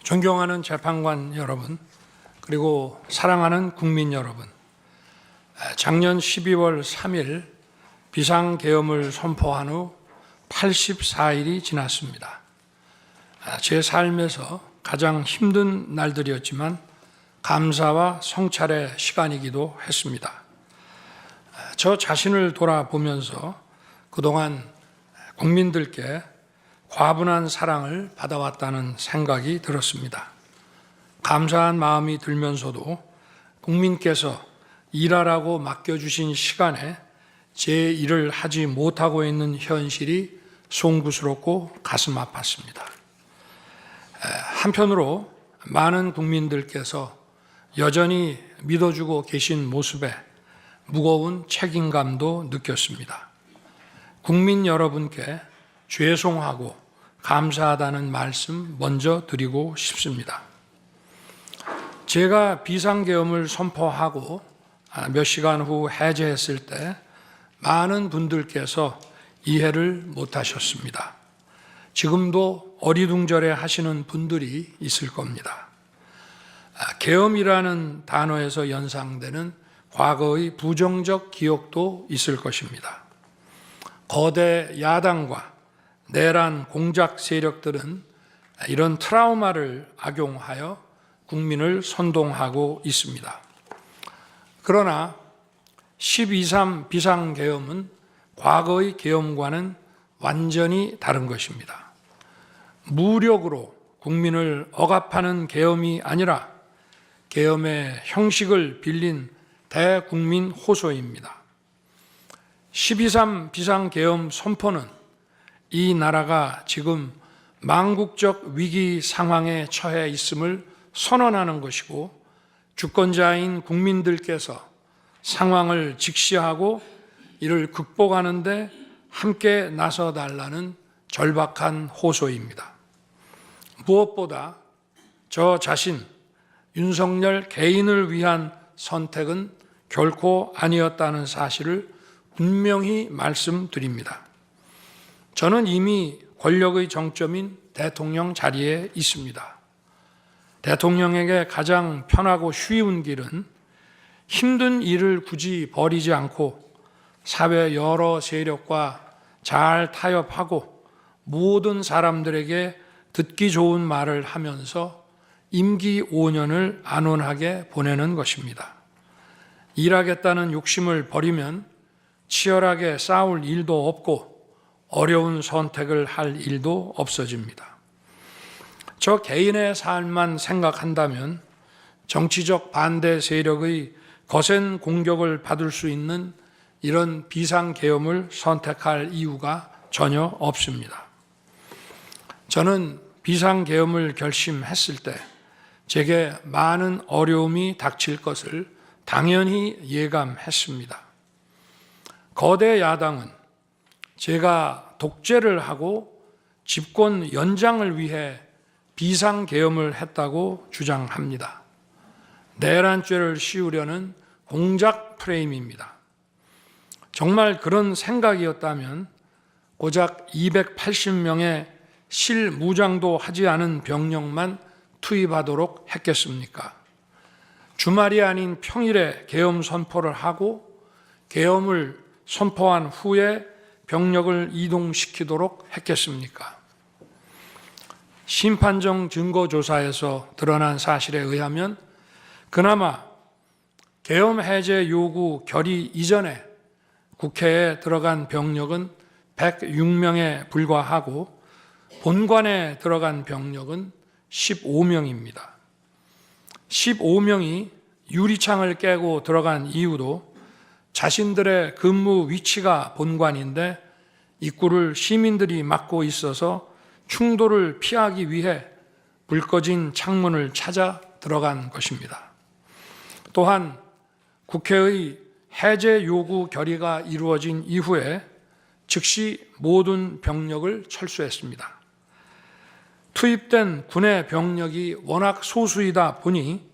존경하는 재판관 여러분, 그리고 사랑하는 국민 여러분, 작년 12월 3일 비상계엄을 선포한 후 84일이 지났습니다. 제 삶에서 가장 힘든 날들이었지만 감사와 성찰의 시간이기도 했습니다. 저 자신을 돌아보면서 그동안 국민들께 과분한 사랑을 받아왔다는 생각이 들었습니다. 감사한 마음이 들면서도 국민께서 일하라고 맡겨주신 시간에 제 일을 하지 못하고 있는 현실이 송구스럽고 가슴 아팠습니다. 한편으로 많은 국민들께서 여전히 믿어주고 계신 모습에 무거운 책임감도 느꼈습니다. 국민 여러분께 죄송하고 감사하다는 말씀 먼저 드리고 싶습니다. 제가 비상계엄을 선포하고 몇 시간 후 해제했을 때 많은 분들께서 이해를 못하셨습니다. 지금도 어리둥절해 하시는 분들이 있을 겁니다. 계엄이라는 단어에서 연상되는 과거의 부정적 기억도 있을 것입니다. 거대 야당과 내란 공작 세력들은 이런 트라우마를 악용하여 국민을 선동하고 있습니다. 그러나 12.3 비상계엄은 과거의 계엄과는 완전히 다른 것입니다. 무력으로 국민을 억압하는 계엄이 아니라 계엄의 형식을 빌린 대국민 호소입니다. 12.3 비상계엄 선포는 이 나라가 지금 망국적 위기 상황에 처해 있음을 선언하는 것이고, 주권자인 국민들께서 상황을 직시하고 이를 극복하는 데 함께 나서달라는 절박한 호소입니다. 무엇보다 저 자신, 윤석열 개인을 위한 선택은 결코 아니었다는 사실을 분명히 말씀드립니다. 저는 이미 권력의 정점인 대통령 자리에 있습니다. 대통령에게 가장 편하고 쉬운 길은 힘든 일을 굳이 벌이지 않고 사회 여러 세력과 잘 타협하고 모든 사람들에게 듣기 좋은 말을 하면서 임기 5년을 안온하게 보내는 것입니다. 일하겠다는 욕심을 버리면 치열하게 싸울 일도 없고 어려운 선택을 할 일도 없어집니다. 저 개인의 삶만 생각한다면 정치적 반대 세력의 거센 공격을 받을 수 있는 이런 비상계엄을 선택할 이유가 전혀 없습니다. 저는 비상계엄을 결심했을 때 제게 많은 어려움이 닥칠 것을 당연히 예감했습니다. 거대 야당은 제가 독재를 하고 집권 연장을 위해 비상계엄을 했다고 주장합니다. 내란죄를 씌우려는 공작 프레임입니다. 정말 그런 생각이었다면 고작 280명의 실무장도 하지 않은 병력만 투입하도록 했겠습니까? 주말이 아닌 평일에 계엄 선포를 하고 계엄을 선포한 후에 병력을 이동시키도록 했겠습니까? 심판정 증거조사에서 드러난 사실에 의하면 그나마 계엄 해제 요구 결의 이전에 국회에 들어간 병력은 106명에 불과하고 본관에 들어간 병력은 15명입니다. 15명이 유리창을 깨고 들어간 이유도 자신들의 근무 위치가 본관인데 입구를 시민들이 막고 있어서 충돌을 피하기 위해 불 꺼진 창문을 찾아 들어간 것입니다. 또한 국회의 해제 요구 결의가 이루어진 이후에 즉시 모든 병력을 철수했습니다. 투입된 군의 병력이 워낙 소수이다 보니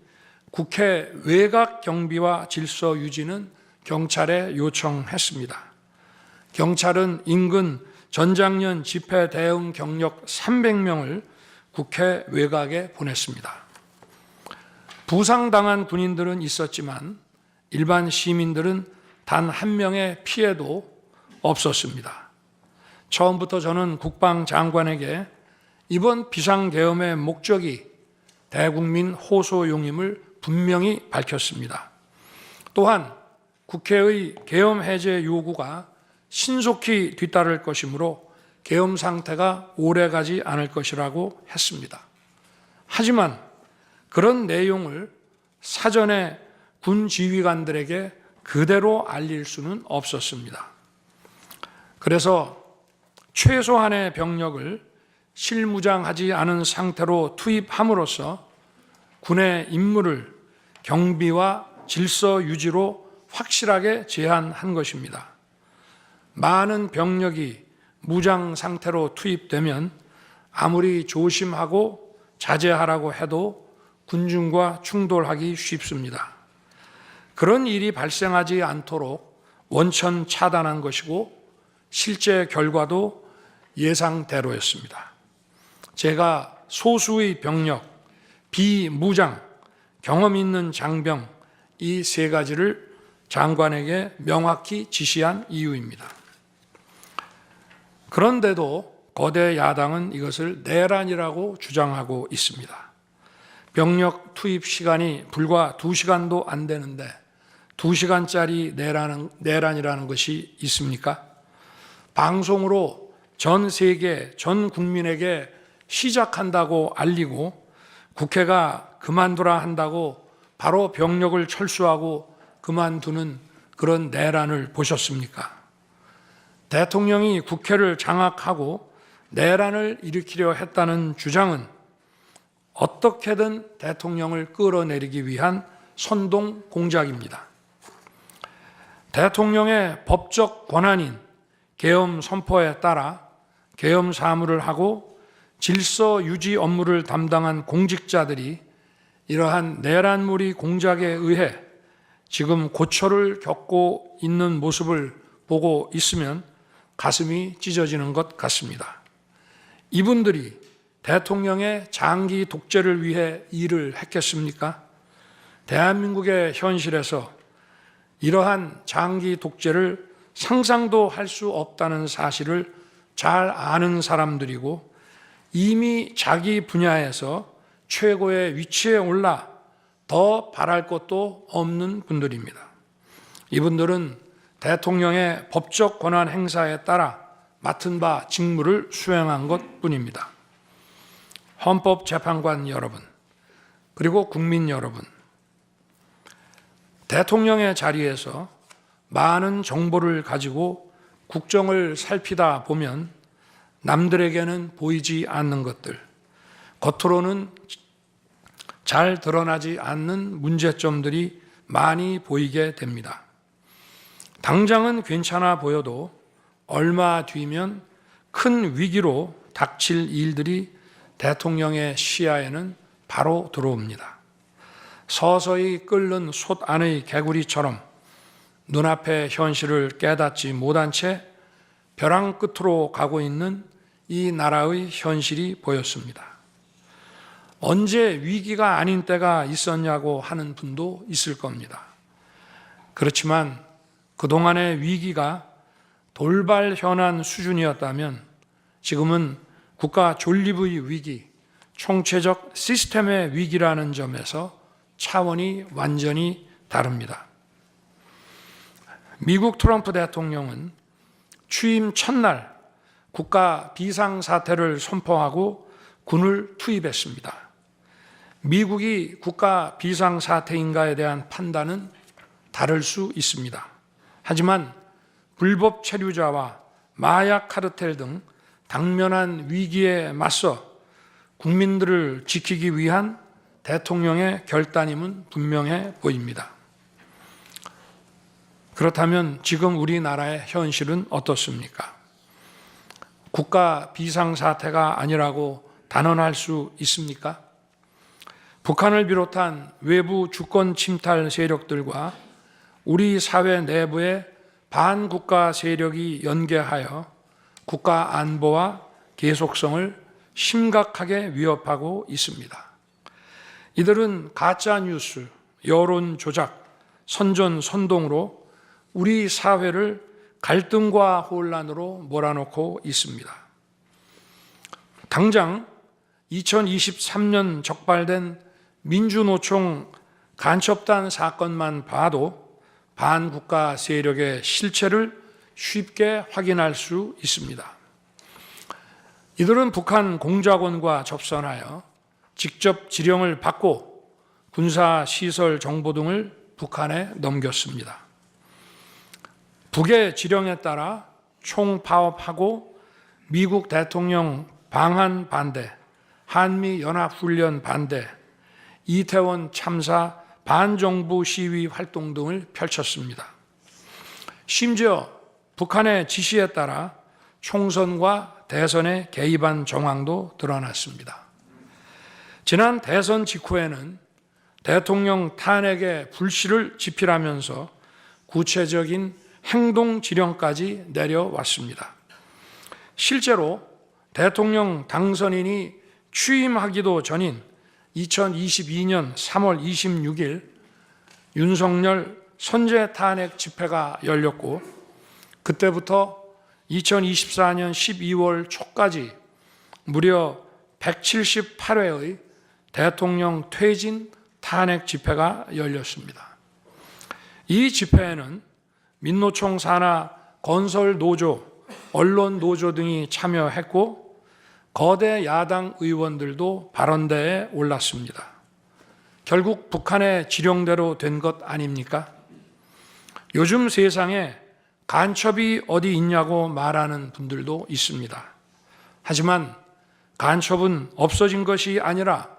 국회 외곽 경비와 질서 유지는 경찰에 요청했습니다. 경찰은 인근 전장년 집회 대응 경력 300명을 국회 외곽에 보냈습니다. 부상당한 군인들은 있었지만 일반 시민들은 단 한 명의 피해도 없었습니다. 처음부터 저는 국방장관에게 이번 비상계엄의 목적이 대국민 호소용임을 분명히 밝혔습니다. 또한 국회의 계엄 해제 요구가 신속히 뒤따를 것이므로 계엄 상태가 오래가지 않을 것이라고 했습니다. 하지만 그런 내용을 사전에 군 지휘관들에게 그대로 알릴 수는 없었습니다. 그래서 최소한의 병력을 실무장하지 않은 상태로 투입함으로써 군의 임무를 경비와 질서 유지로 확실하게 제한한 것입니다. 많은 병력이 무장 상태로 투입되면 아무리 조심하고 자제하라고 해도 군중과 충돌하기 쉽습니다. 그런 일이 발생하지 않도록 원천 차단한 것이고 실제 결과도 예상대로였습니다. 제가 소수의 병력, 비무장, 경험 있는 장병 이 세 가지를 장관에게 명확히 지시한 이유입니다. 그런데도 거대 야당은 이것을 내란이라고 주장하고 있습니다. 병력 투입 시간이 불과 2시간도 안 되는데 2시간짜리 내란이라는 것이 있습니까? 방송으로 전 세계, 전 국민에게 시작한다고 알리고 국회가 그만두라 한다고 바로 병력을 철수하고 그만두는 그런 내란을 보셨습니까? 대통령이 국회를 장악하고 내란을 일으키려 했다는 주장은 어떻게든 대통령을 끌어내리기 위한 선동 공작입니다. 대통령의 법적 권한인 계엄 선포에 따라 계엄 사무를 하고 질서 유지 업무를 담당한 공직자들이 이러한 내란몰이 공작에 의해 지금 고초를 겪고 있는 모습을 보고 있으면 가슴이 찢어지는 것 같습니다. 이분들이 대통령의 장기 독재를 위해 일을 했겠습니까? 대한민국의 현실에서 이러한 장기 독재를 상상도 할 수 없다는 사실을 잘 아는 사람들이고 이미 자기 분야에서 최고의 위치에 올라 더 바랄 것도 없는 분들입니다. 이분들은 대통령의 법적 권한 행사에 따라 맡은 바 직무를 수행한 것뿐입니다. 헌법재판관 여러분, 그리고 국민 여러분, 대통령의 자리에서 많은 정보를 가지고 국정을 살피다 보면 남들에게는 보이지 않는 것들, 겉으로는 잘 드러나지 않는 문제점들이 많이 보이게 됩니다. 당장은 괜찮아 보여도 얼마 뒤면 큰 위기로 닥칠 일들이 대통령의 시야에는 바로 들어옵니다. 서서히 끓는 솥 안의 개구리처럼 눈앞의 현실을 깨닫지 못한 채 벼랑 끝으로 가고 있는 이 나라의 현실이 보였습니다. 언제 위기가 아닌 때가 있었냐고 하는 분도 있을 겁니다. 그렇지만 그동안의 위기가 돌발 현안 수준이었다면 지금은 국가 존립의 위기, 총체적 시스템의 위기라는 점에서 차원이 완전히 다릅니다. 미국 트럼프 대통령은 취임 첫날 국가 비상사태를 선포하고 군을 투입했습니다. 미국이 국가 비상사태인가에 대한 판단은 다를 수 있습니다. 하지만 불법 체류자와 마약 카르텔 등 당면한 위기에 맞서 국민들을 지키기 위한 대통령의 결단임은 분명해 보입니다. 그렇다면 지금 우리나라의 현실은 어떻습니까? 국가 비상사태가 아니라고 단언할 수 있습니까? 북한을 비롯한 외부 주권 침탈 세력들과 우리 사회 내부의 반국가 세력이 연계하여 국가 안보와 계속성을 심각하게 위협하고 있습니다. 이들은 가짜 뉴스, 여론 조작, 선전선동으로 우리 사회를 갈등과 혼란으로 몰아넣고 있습니다. 당장 2023년 적발된 민주노총 간첩단 사건만 봐도 반국가 세력의 실체를 쉽게 확인할 수 있습니다. 이들은 북한 공작원과 접선하여 직접 지령을 받고 군사시설 정보 등을 북한에 넘겼습니다. 북의 지령에 따라 총파업하고 미국 대통령 방한 반대, 한미연합훈련 반대, 이태원 참사 반정부 시위 활동 등을 펼쳤습니다. 심지어 북한의 지시에 따라 총선과 대선에 개입한 정황도 드러났습니다. 지난 대선 직후에는 대통령 탄핵의 불씨를 지필하면서 구체적인 행동 지령까지 내려왔습니다. 실제로 대통령 당선인이 취임하기도 전인 2022년 3월 26일 윤석열 선제 탄핵 집회가 열렸고, 그때부터 2024년 12월 초까지 무려 178회의 대통령 퇴진 탄핵 집회가 열렸습니다. 이 집회에는 민노총 산하 건설 노조, 언론 노조 등이 참여했고, 거대 야당 의원들도 발언대에 올랐습니다. 결국 북한의 지령대로 된 것 아닙니까? 요즘 세상에 간첩이 어디 있냐고 말하는 분들도 있습니다. 하지만 간첩은 없어진 것이 아니라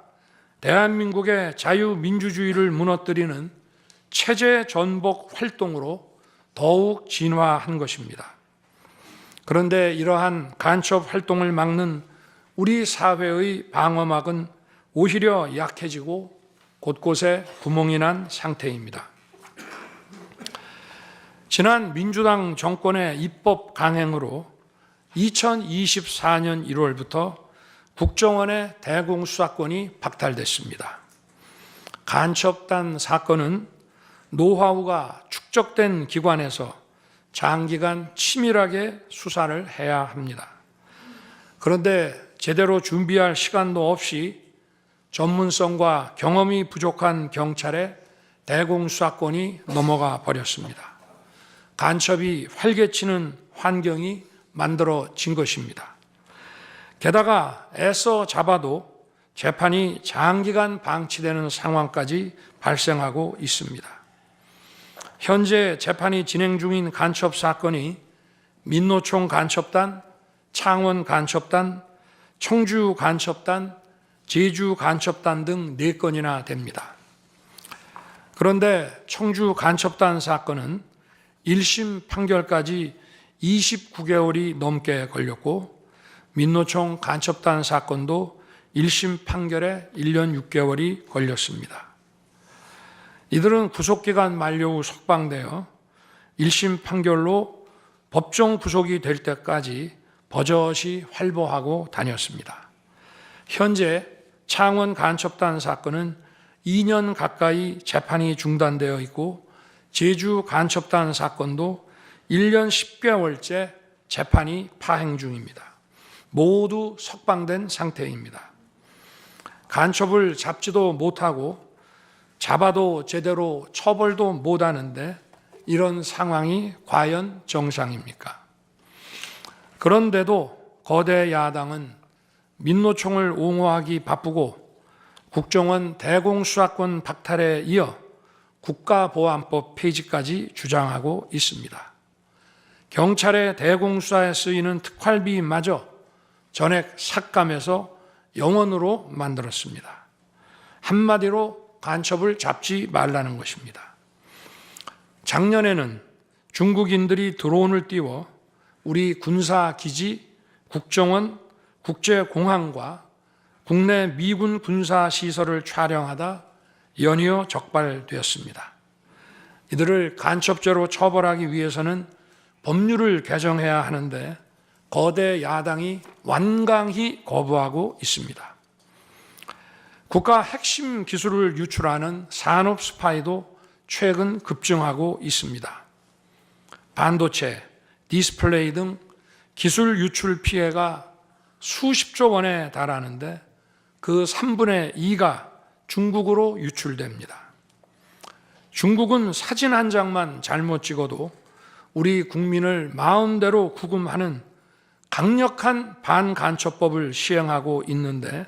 대한민국의 자유민주주의를 무너뜨리는 체제 전복 활동으로 더욱 진화한 것입니다. 그런데 이러한 간첩 활동을 막는 우리 사회의 방어막은 오히려 약해지고 곳곳에 구멍이 난 상태입니다. 지난 민주당 정권의 입법 강행으로 2024년 1월부터 국정원의 대공수사권이 박탈됐습니다. 간첩단 사건은 노하우가 축적된 기관에서 장기간 치밀하게 수사를 해야 합니다. 그런데 제대로 준비할 시간도 없이 전문성과 경험이 부족한 경찰에 대공수사권이 넘어가 버렸습니다. 간첩이 활개치는 환경이 만들어진 것입니다. 게다가 애써 잡아도 재판이 장기간 방치되는 상황까지 발생하고 있습니다. 현재 재판이 진행 중인 간첩 사건이 민노총 간첩단, 창원 간첩단, 청주 간첩단, 제주 간첩단 등 4건이나 됩니다. 그런데 청주 간첩단 사건은 1심 판결까지 29개월이 넘게 걸렸고, 민노총 간첩단 사건도 1심 판결에 1년 6개월이 걸렸습니다. 이들은 구속기간 만료 후 석방되어 1심 판결로 법정 구속이 될 때까지 버젓이 활보하고 다녔습니다. 현재 창원 간첩단 사건은 2년 가까이 재판이 중단되어 있고, 제주 간첩단 사건도 1년 10개월째 재판이 파행 중입니다. 모두 석방된 상태입니다. 간첩을 잡지도 못하고 잡아도 제대로 처벌도 못하는데 이런 상황이 과연 정상입니까? 그런데도 거대 야당은 민노총을 옹호하기 바쁘고 국정원 대공수사권 박탈에 이어 국가보안법 폐지까지 주장하고 있습니다. 경찰의 대공수사에 쓰이는 특활비마저 전액 삭감해서 영원으로 만들었습니다. 한마디로 간첩을 잡지 말라는 것입니다. 작년에는 중국인들이 드론을 띄워 우리 군사기지, 국정원, 국제공항과 국내 미군 군사시설을 촬영하다 연이어 적발되었습니다. 이들을 간첩죄로 처벌하기 위해서는 법률을 개정해야 하는데 거대 야당이 완강히 거부하고 있습니다. 국가 핵심 기술을 유출하는 산업 스파이도 최근 급증하고 있습니다. 반도체, 디스플레이 등 기술 유출 피해가 수십조 원에 달하는데 그 3분의 2가 중국으로 유출됩니다. 중국은 사진 한 장만 잘못 찍어도 우리 국민을 마음대로 구금하는 강력한 반간첩법을 시행하고 있는데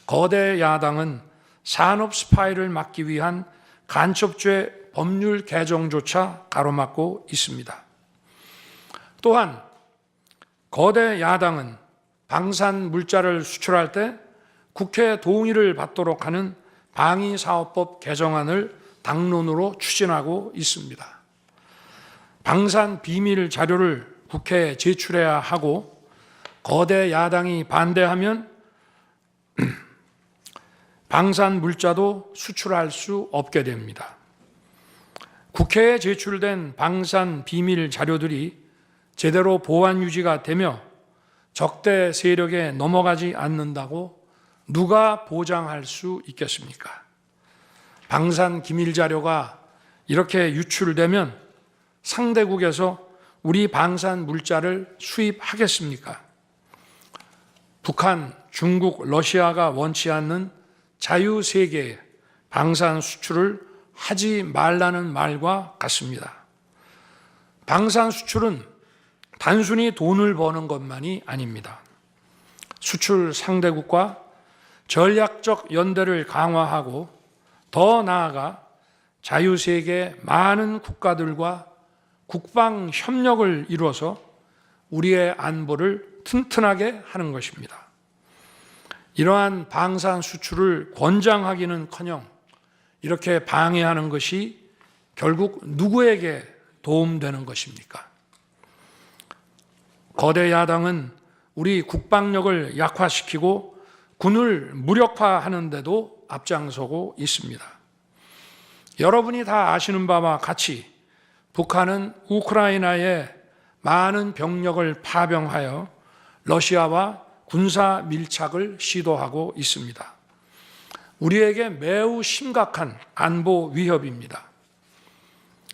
거대 야당은 산업 스파이를 막기 위한 간첩죄 법률 개정조차 가로막고 있습니다. 또한 거대 야당은 방산 물자를 수출할 때 국회 동의를 받도록 하는 방위사업법 개정안을 당론으로 추진하고 있습니다. 방산 비밀 자료를 국회에 제출해야 하고 거대 야당이 반대하면 방산 물자도 수출할 수 없게 됩니다. 국회에 제출된 방산 비밀 자료들이 제대로 보안 유지가 되며 적대 세력에 넘어가지 않는다고 누가 보장할 수 있겠습니까? 방산 기밀 자료가 이렇게 유출되면 상대국에서 우리 방산 물자를 수입하겠습니까? 북한, 중국, 러시아가 원치 않는 자유세계의 방산 수출을 하지 말라는 말과 같습니다. 방산 수출은 단순히 돈을 버는 것만이 아닙니다. 수출 상대국과 전략적 연대를 강화하고 더 나아가 자유세계 많은 국가들과 국방 협력을 이루어서 우리의 안보를 튼튼하게 하는 것입니다. 이러한 방산 수출을 권장하기는커녕 이렇게 방해하는 것이 결국 누구에게 도움되는 것입니까? 거대 야당은 우리 국방력을 약화시키고 군을 무력화하는 데도 앞장서고 있습니다. 여러분이 다 아시는 바와 같이 북한은 우크라이나에 많은 병력을 파병하여 러시아와 군사 밀착을 시도하고 있습니다. 우리에게 매우 심각한 안보 위협입니다.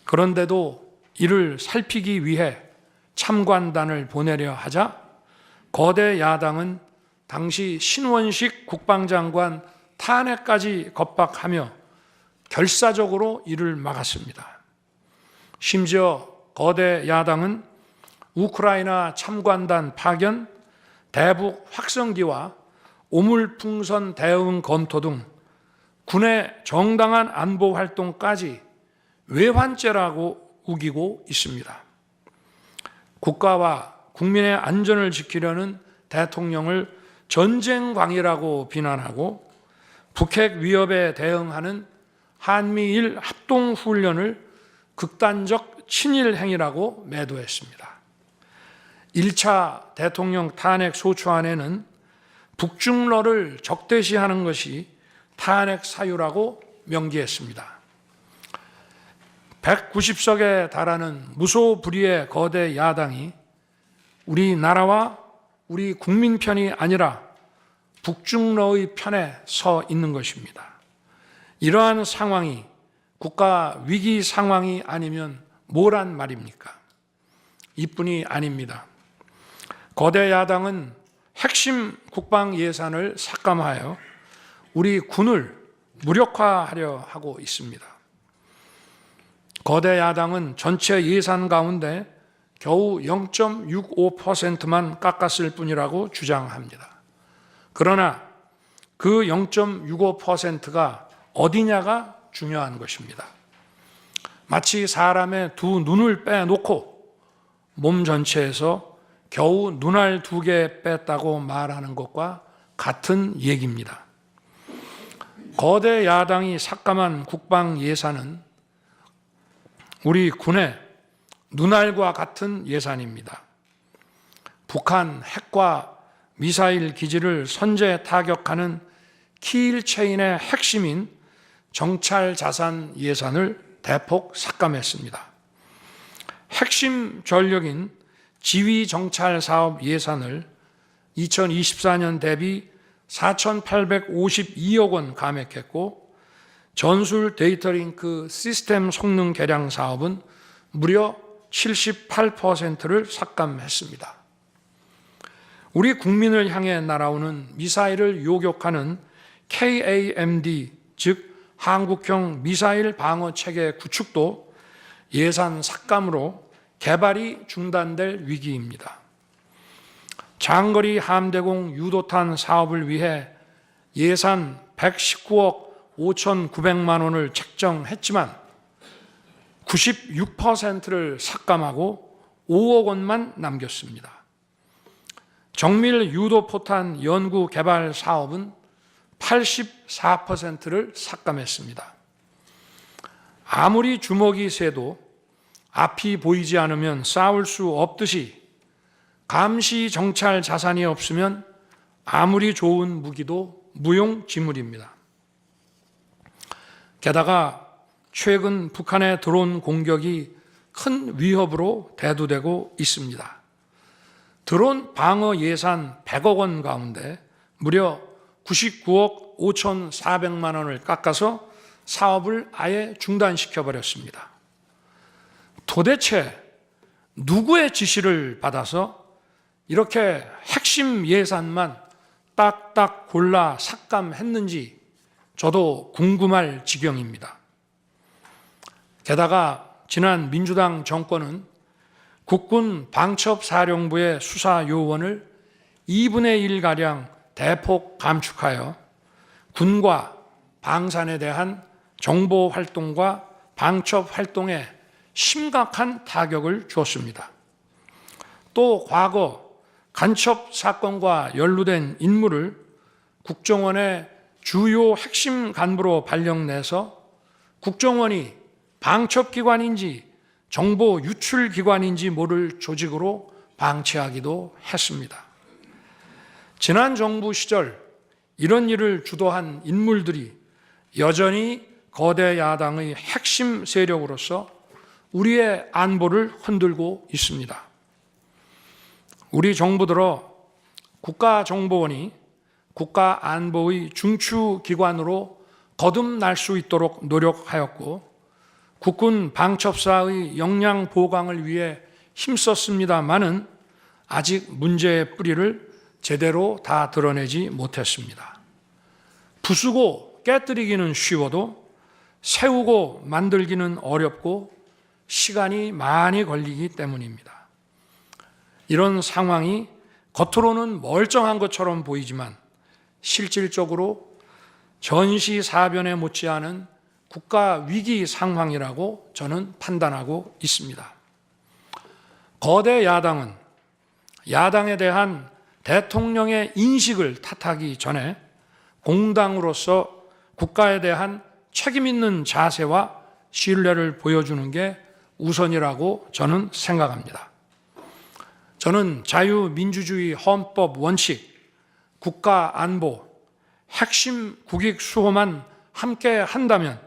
그런데도 이를 살피기 위해 참관단을 보내려 하자 거대 야당은 당시 신원식 국방장관 탄핵까지 겁박하며 결사적으로 이를 막았습니다. 심지어 거대 야당은 우크라이나 참관단 파견, 대북 확성기와 오물풍선 대응 검토 등 군의 정당한 안보 활동까지 외환죄라고 우기고 있습니다. 국가와 국민의 안전을 지키려는 대통령을 전쟁광이라고 비난하고 북핵 위협에 대응하는 한미일 합동훈련을 극단적 친일 행위라고 매도했습니다. 1차 대통령 탄핵 소추안에는 북중러를 적대시하는 것이 탄핵 사유라고 명기했습니다. 190석에 달하는 무소불위의 거대 야당이 우리나라와 우리 국민 편이 아니라 북중러의 편에 서 있는 것입니다. 이러한 상황이 국가 위기 상황이 아니면 뭐란 말입니까? 이뿐이 아닙니다. 거대 야당은 핵심 국방 예산을 삭감하여 우리 군을 무력화하려 하고 있습니다. 거대 야당은 전체 예산 가운데 겨우 0.65%만 깎았을 뿐이라고 주장합니다. 그러나 그 0.65%가 어디냐가 중요한 것입니다. 마치 사람의 두 눈을 빼놓고 몸 전체에서 겨우 눈알 2개 뺐다고 말하는 것과 같은 얘기입니다. 거대 야당이 삭감한 국방 예산은 우리 군의 눈알과 같은 예산입니다. 북한 핵과 미사일 기지를 선제 타격하는 키일체인의 핵심인 정찰 자산 예산을 대폭 삭감했습니다. 핵심 전력인 지휘정찰 사업 예산을 2024년 대비 4,852억 원 감액했고, 전술 데이터링크 시스템 성능 개량 사업은 무려 78%를 삭감했습니다. 우리 국민을 향해 날아오는 미사일을 요격하는 KAMD, 즉 한국형 미사일 방어 체계 구축도 예산 삭감으로 개발이 중단될 위기입니다. 장거리 함대공 유도탄 사업을 위해 예산 119억 5,900만 원을 책정했지만 96%를 삭감하고 5억 원만 남겼습니다. 정밀 유도포탄 연구 개발 사업은 84%를 삭감했습니다. 아무리 주먹이 세도 앞이 보이지 않으면 싸울 수 없듯이 감시 정찰 자산이 없으면 아무리 좋은 무기도 무용지물입니다. 게다가 최근 북한의 드론 공격이 큰 위협으로 대두되고 있습니다. 드론 방어 예산 100억 원 가운데 무려 99억 5,400만 원을 깎아서 사업을 아예 중단시켜버렸습니다. 도대체 누구의 지시를 받아서 이렇게 핵심 예산만 딱딱 골라 삭감했는지 저도 궁금할 지경입니다. 게다가 지난 민주당 정권은 국군 방첩사령부의 수사 요원을 2분의 1가량 대폭 감축하여 군과 방산에 대한 정보 활동과 방첩 활동에 심각한 타격을 주었습니다. 또 과거 간첩 사건과 연루된 인물을 국정원의 주요 핵심 간부로 발령내서 국정원이 방첩기관인지 정보 유출기관인지 모를 조직으로 방치하기도 했습니다. 지난 정부 시절 이런 일을 주도한 인물들이 여전히 거대 야당의 핵심 세력으로서 우리의 안보를 흔들고 있습니다. 우리 정부 들어 국가정보원이 국가안보의 중추기관으로 거듭날 수 있도록 노력하였고 국군 방첩사의 역량 보강을 위해 힘썼습니다마는 아직 문제의 뿌리를 제대로 다 드러내지 못했습니다. 부수고 깨뜨리기는 쉬워도 세우고 만들기는 어렵고 시간이 많이 걸리기 때문입니다. 이런 상황이 겉으로는 멀쩡한 것처럼 보이지만 실질적으로 전시사변에 못지않은 국가 위기 상황이라고 저는 판단하고 있습니다. 거대 야당은 야당에 대한 대통령의 인식을 탓하기 전에 공당으로서 국가에 대한 책임 있는 자세와 신뢰를 보여주는 게 우선이라고 저는 생각합니다. 저는 자유민주주의 헌법 원칙, 국가 안보, 핵심 국익 수호만 함께 한다면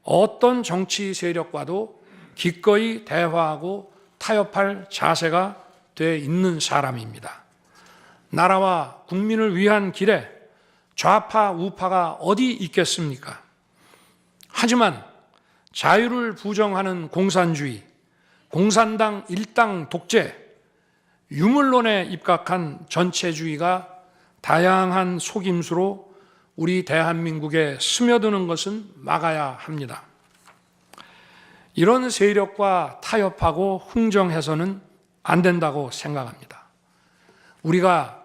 어떤 정치 세력과도 기꺼이 대화하고 타협할 자세가 돼 있는 사람입니다. 나라와 국민을 위한 길에 좌파, 우파가 어디 있겠습니까? 하지만 자유를 부정하는 공산주의, 공산당 일당 독재, 유물론에 입각한 전체주의가 다양한 속임수로 우리 대한민국에 스며드는 것은 막아야 합니다. 이런 세력과 타협하고 흥정해서는 안 된다고 생각합니다. 우리가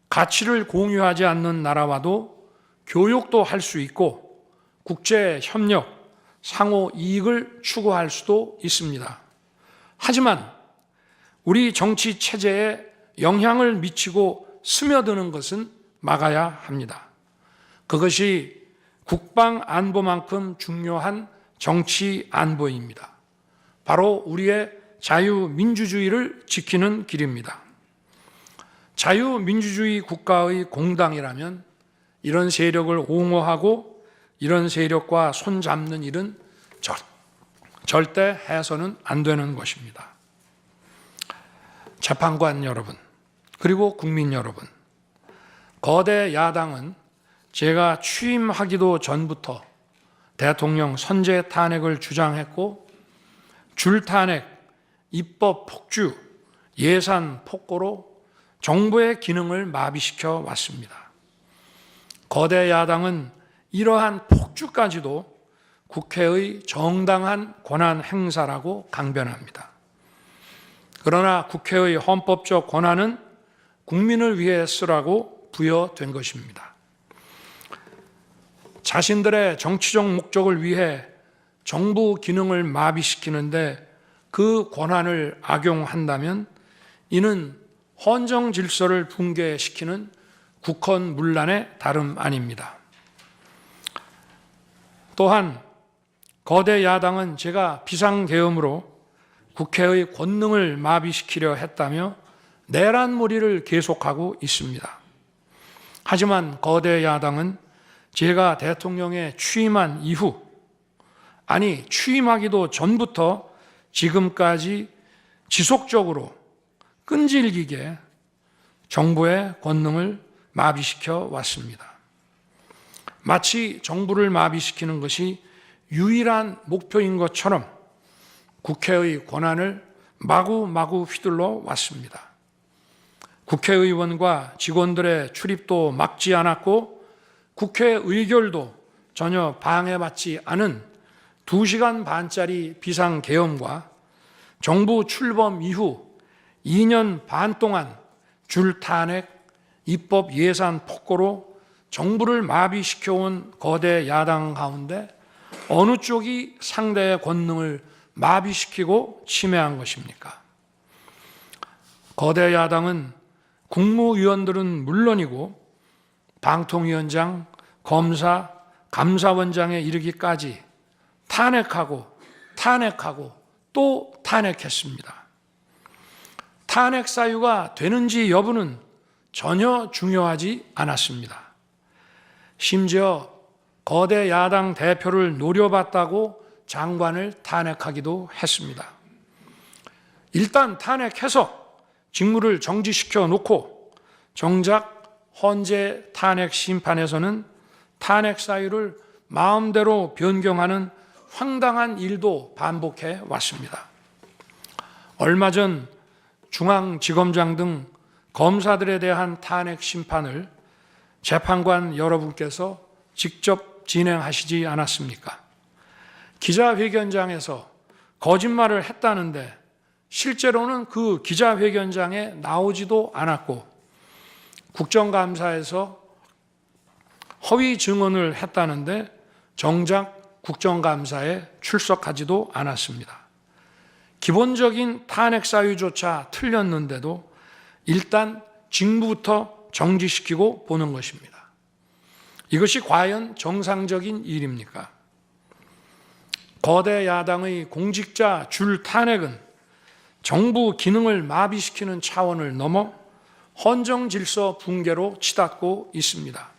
가치를 공유하지 않는 나라와도 교역도 할 수 있고 국제 협력, 상호 이익을 추구할 수도 있습니다. 하지만 우리 정치 체제에 영향을 미치고 스며드는 것은 막아야 합니다. 그것이 국방 안보만큼 중요한 정치 안보입니다. 바로 우리의 자유민주주의를 지키는 길입니다. 자유민주주의 국가의 공당이라면 이런 세력을 옹호하고 이런 세력과 손잡는 일은 절대 해서는 안 되는 것입니다. 재판관 여러분, 그리고 국민 여러분, 거대 야당은 제가 취임하기도 전부터 대통령 선제 탄핵을 주장했고 줄탄핵, 입법 폭주, 예산 폭거로 정부의 기능을 마비시켜 왔습니다. 거대 야당은 이러한 폭주까지도 국회의 정당한 권한 행사라고 강변합니다. 그러나 국회의 헌법적 권한은 국민을 위해 쓰라고 부여된 것입니다. 자신들의 정치적 목적을 위해 정부 기능을 마비시키는데 그 권한을 악용한다면 이는 헌정 질서를 붕괴시키는 국헌문란의 다름 아닙니다. 또한 거대 야당은 제가 비상계엄으로 국회의 권능을 마비시키려 했다며 내란몰이를 계속하고 있습니다. 하지만 거대 야당은 제가 대통령에 취임한 이후, 아니 취임하기도 전부터 지금까지 지속적으로 끈질기게 정부의 권능을 마비시켜 왔습니다. 마치 정부를 마비시키는 것이 유일한 목표인 것처럼 국회의 권한을 마구마구 휘둘러 왔습니다. 국회의원과 직원들의 출입도 막지 않았고 국회 의결도 전혀 방해받지 않은 2시간 반짜리 비상계엄과 정부 출범 이후 2년 반 동안 줄탄핵, 입법 예산 폭거로 정부를 마비시켜온 거대 야당 가운데 어느 쪽이 상대의 권능을 마비시키고 침해한 것입니까? 거대 야당은 국무위원들은 물론이고 방통위원장, 검사, 감사원장에 이르기까지 탄핵하고 또 탄핵했습니다. 탄핵 사유가 되는지 여부는 전혀 중요하지 않았습니다. 심지어 거대 야당 대표를 노려봤다고 장관을 탄핵하기도 했습니다. 일단 탄핵해서 직무를 정지시켜 놓고 정작 헌재 탄핵 심판에서는 탄핵 사유를 마음대로 변경하는 황당한 일도 반복해 왔습니다. 얼마 전 중앙지검장 등 검사들에 대한 탄핵 심판을 재판관 여러분께서 직접 진행하시지 않았습니까? 기자회견장에서 거짓말을 했다는데 실제로는 그 기자회견장에 나오지도 않았고 국정감사에서 허위 증언을 했다는데 정작 국정감사에 출석하지도 않았습니다. 기본적인 탄핵 사유조차 틀렸는데도 일단 직무부터 정지시키고 보는 것입니다. 이것이 과연 정상적인 일입니까? 거대 야당의 공직자 줄 탄핵은 정부 기능을 마비시키는 차원을 넘어 헌정 질서 붕괴로 치닫고 있습니다.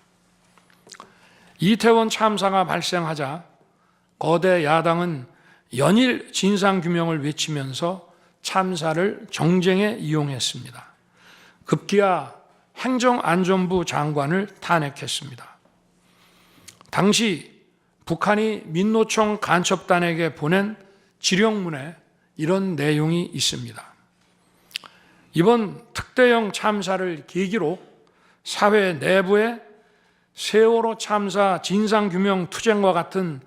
이태원 참사가 발생하자 거대 야당은 연일 진상규명을 외치면서 참사를 정쟁에 이용했습니다. 급기야 행정안전부 장관을 탄핵했습니다. 당시 북한이 민노총 간첩단에게 보낸 지령문에 이런 내용이 있습니다. 이번 특대형 참사를 계기로 사회 내부에 세월호 참사 진상규명 투쟁과 같은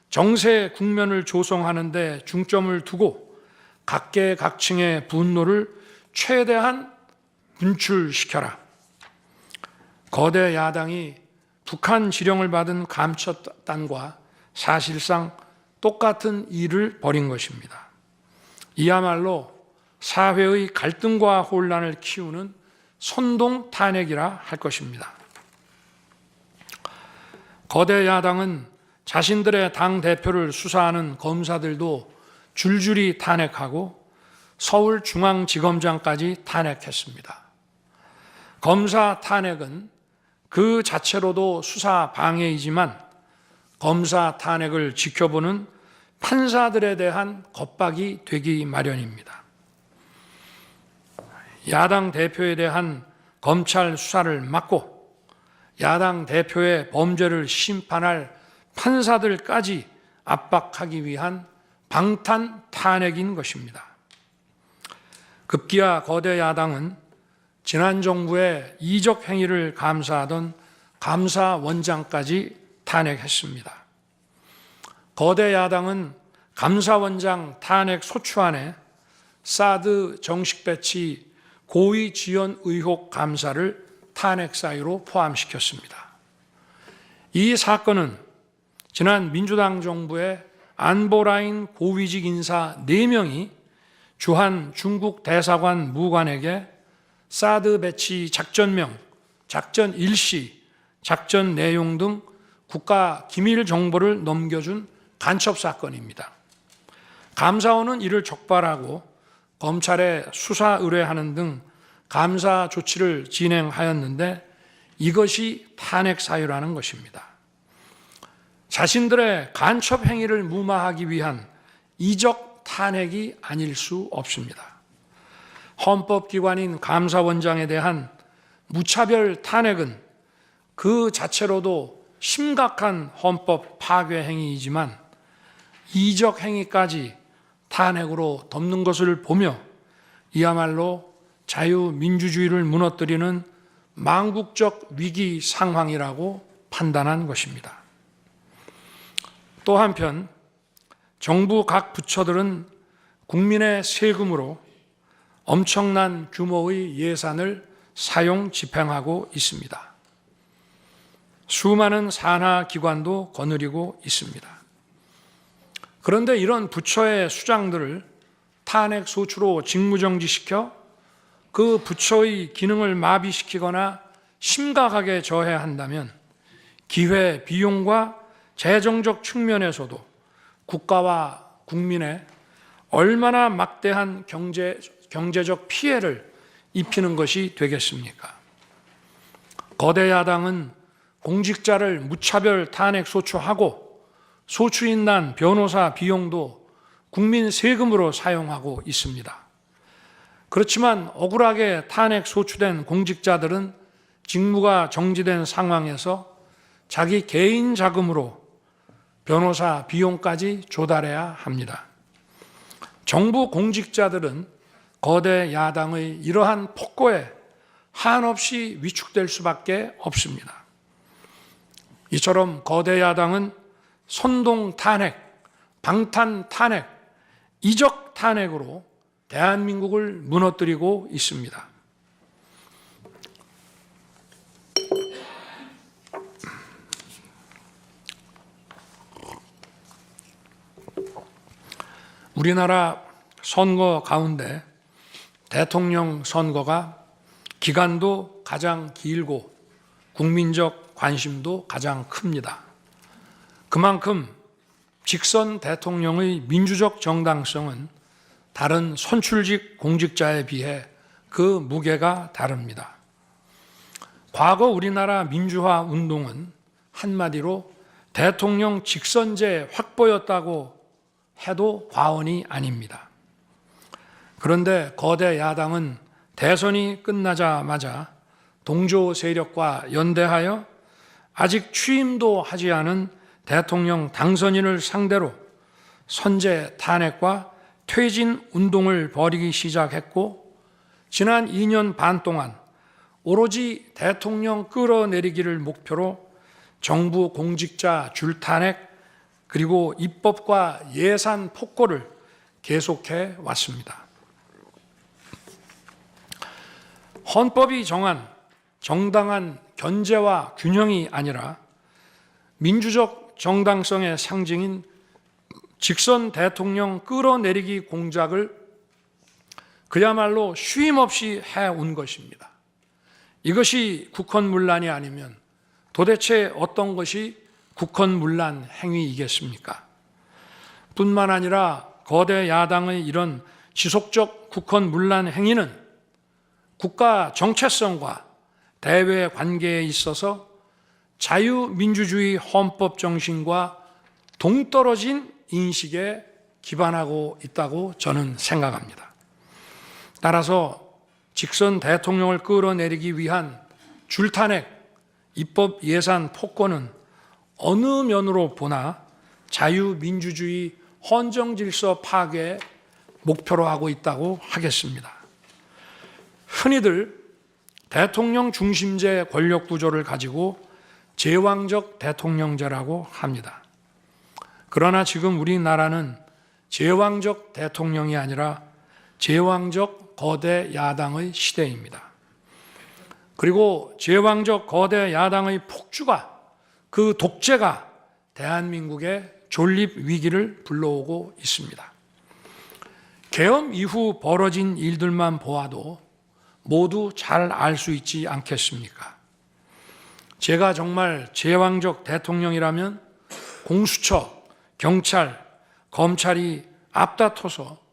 정세 국면을 조성하는 데 중점을 두고 각계각층의 분노를 최대한 분출시켜라. 거대 야당이 북한 지령을 받은 감첩단과 사실상 똑같은 일을 벌인 것입니다. 이야말로 사회의 갈등과 혼란을 키우는 선동 탄핵이라 할 것입니다. 거대 야당은 자신들의 당대표를 수사하는 검사들도 줄줄이 탄핵하고 서울중앙지검장까지 탄핵했습니다. 검사 탄핵은 그 자체로도 수사 방해이지만 검사 탄핵을 지켜보는 판사들에 대한 겁박이 되기 마련입니다. 야당 대표에 대한 검찰 수사를 막고 야당 대표의 범죄를 심판할 판사들까지 압박하기 위한 방탄 탄핵인 것입니다. 급기야 거대 야당은 지난 정부의 이적 행위를 감사하던 감사원장까지 탄핵했습니다. 거대 야당은 감사원장 탄핵 소추안에 사드 정식 배치 고의 지연 의혹 감사를 탄핵 사유로 포함시켰습니다. 이 사건은 지난 민주당 정부의 안보라인 고위직 인사 4명이 주한 중국 대사관 무관에게 사드 배치 작전명, 작전 일시, 작전 내용 등 국가 기밀 정보를 넘겨준 간첩 사건입니다. 감사원은 이를 적발하고 검찰에 수사 의뢰하는 등 감사 조치를 진행하였는데 이것이 탄핵 사유라는 것입니다. 자신들의 간첩 행위를 무마하기 위한 이적 탄핵이 아닐 수 없습니다. 헌법기관인 감사원장에 대한 무차별 탄핵은 그 자체로도 심각한 헌법 파괴 행위이지만 이적 행위까지 탄핵으로 덮는 것을 보며 이야말로 자유민주주의를 무너뜨리는 망국적 위기 상황이라고 판단한 것입니다. 또 한편 정부 각 부처들은 국민의 세금으로 엄청난 규모의 예산을 사용 집행하고 있습니다. 수많은 산하 기관도 거느리고 있습니다. 그런데 이런 부처의 수장들을 탄핵 소추로 직무정지시켜 그 부처의 기능을 마비시키거나 심각하게 저해한다면 기회 비용과 재정적 측면에서도 국가와 국민에 얼마나 막대한 경제적 피해를 입히는 것이 되겠습니까? 거대 야당은 공직자를 무차별 탄핵 소추하고 소추인 난 변호사 비용도 국민 세금으로 사용하고 있습니다. 그렇지만 억울하게 탄핵 소추된 공직자들은 직무가 정지된 상황에서 자기 개인 자금으로 변호사 비용까지 조달해야 합니다. 정부 공직자들은 거대 야당의 이러한 폭거에 한없이 위축될 수밖에 없습니다. 이처럼 거대 야당은 선동 탄핵, 방탄 탄핵, 이적 탄핵으로 대한민국을 무너뜨리고 있습니다. 우리나라 선거 가운데 대통령 선거가 기간도 가장 길고 국민적 관심도 가장 큽니다. 그만큼 직선 대통령의 민주적 정당성은 다른 선출직 공직자에 비해 그 무게가 다릅니다. 과거 우리나라 민주화 운동은 한마디로 대통령 직선제 확보였다고 해도 과언이 아닙니다. 그런데 거대 야당은 대선이 끝나자마자 동조 세력과 연대하여 아직 취임도 하지 않은 대통령 당선인을 상대로 선제 탄핵과 퇴진 운동을 벌이기 시작했고 지난 2년 반 동안 오로지 대통령 끌어내리기를 목표로 정부 공직자 줄탄핵 그리고 입법과 예산 폭거를 계속해 왔습니다. 헌법이 정한 정당한 견제와 균형이 아니라 민주적 정당성의 상징인 직선 대통령 끌어내리기 공작을 그야말로 쉼없이 해온 것입니다. 이것이 국헌문란이 아니면 도대체 어떤 것이 국헌문란 행위이겠습니까? 뿐만 아니라 거대 야당의 이런 지속적 국헌문란 행위는 국가 정체성과 대외 관계에 있어서 자유민주주의 헌법 정신과 동떨어진 인식에 기반하고 있다고 저는 생각합니다. 따라서 직선 대통령을 끌어내리기 위한 줄탄핵, 입법 예산 폭거는 어느 면으로 보나 자유민주주의 헌정질서 파괴의 목표로 하고 있다고 하겠습니다. 흔히들 대통령 중심제 권력구조를 가지고 제왕적 대통령제라고 합니다. 그러나 지금 우리나라는 제왕적 대통령이 아니라 제왕적 거대 야당의 시대입니다. 그리고 제왕적 거대 야당의 폭주가, 그 독재가 대한민국의 존립 위기를 불러오고 있습니다. 계엄 이후 벌어진 일들만 보아도 모두 잘 알 수 있지 않겠습니까? 제가 정말 제왕적 대통령이라면 공수처, 경찰, 검찰이 앞다퉈서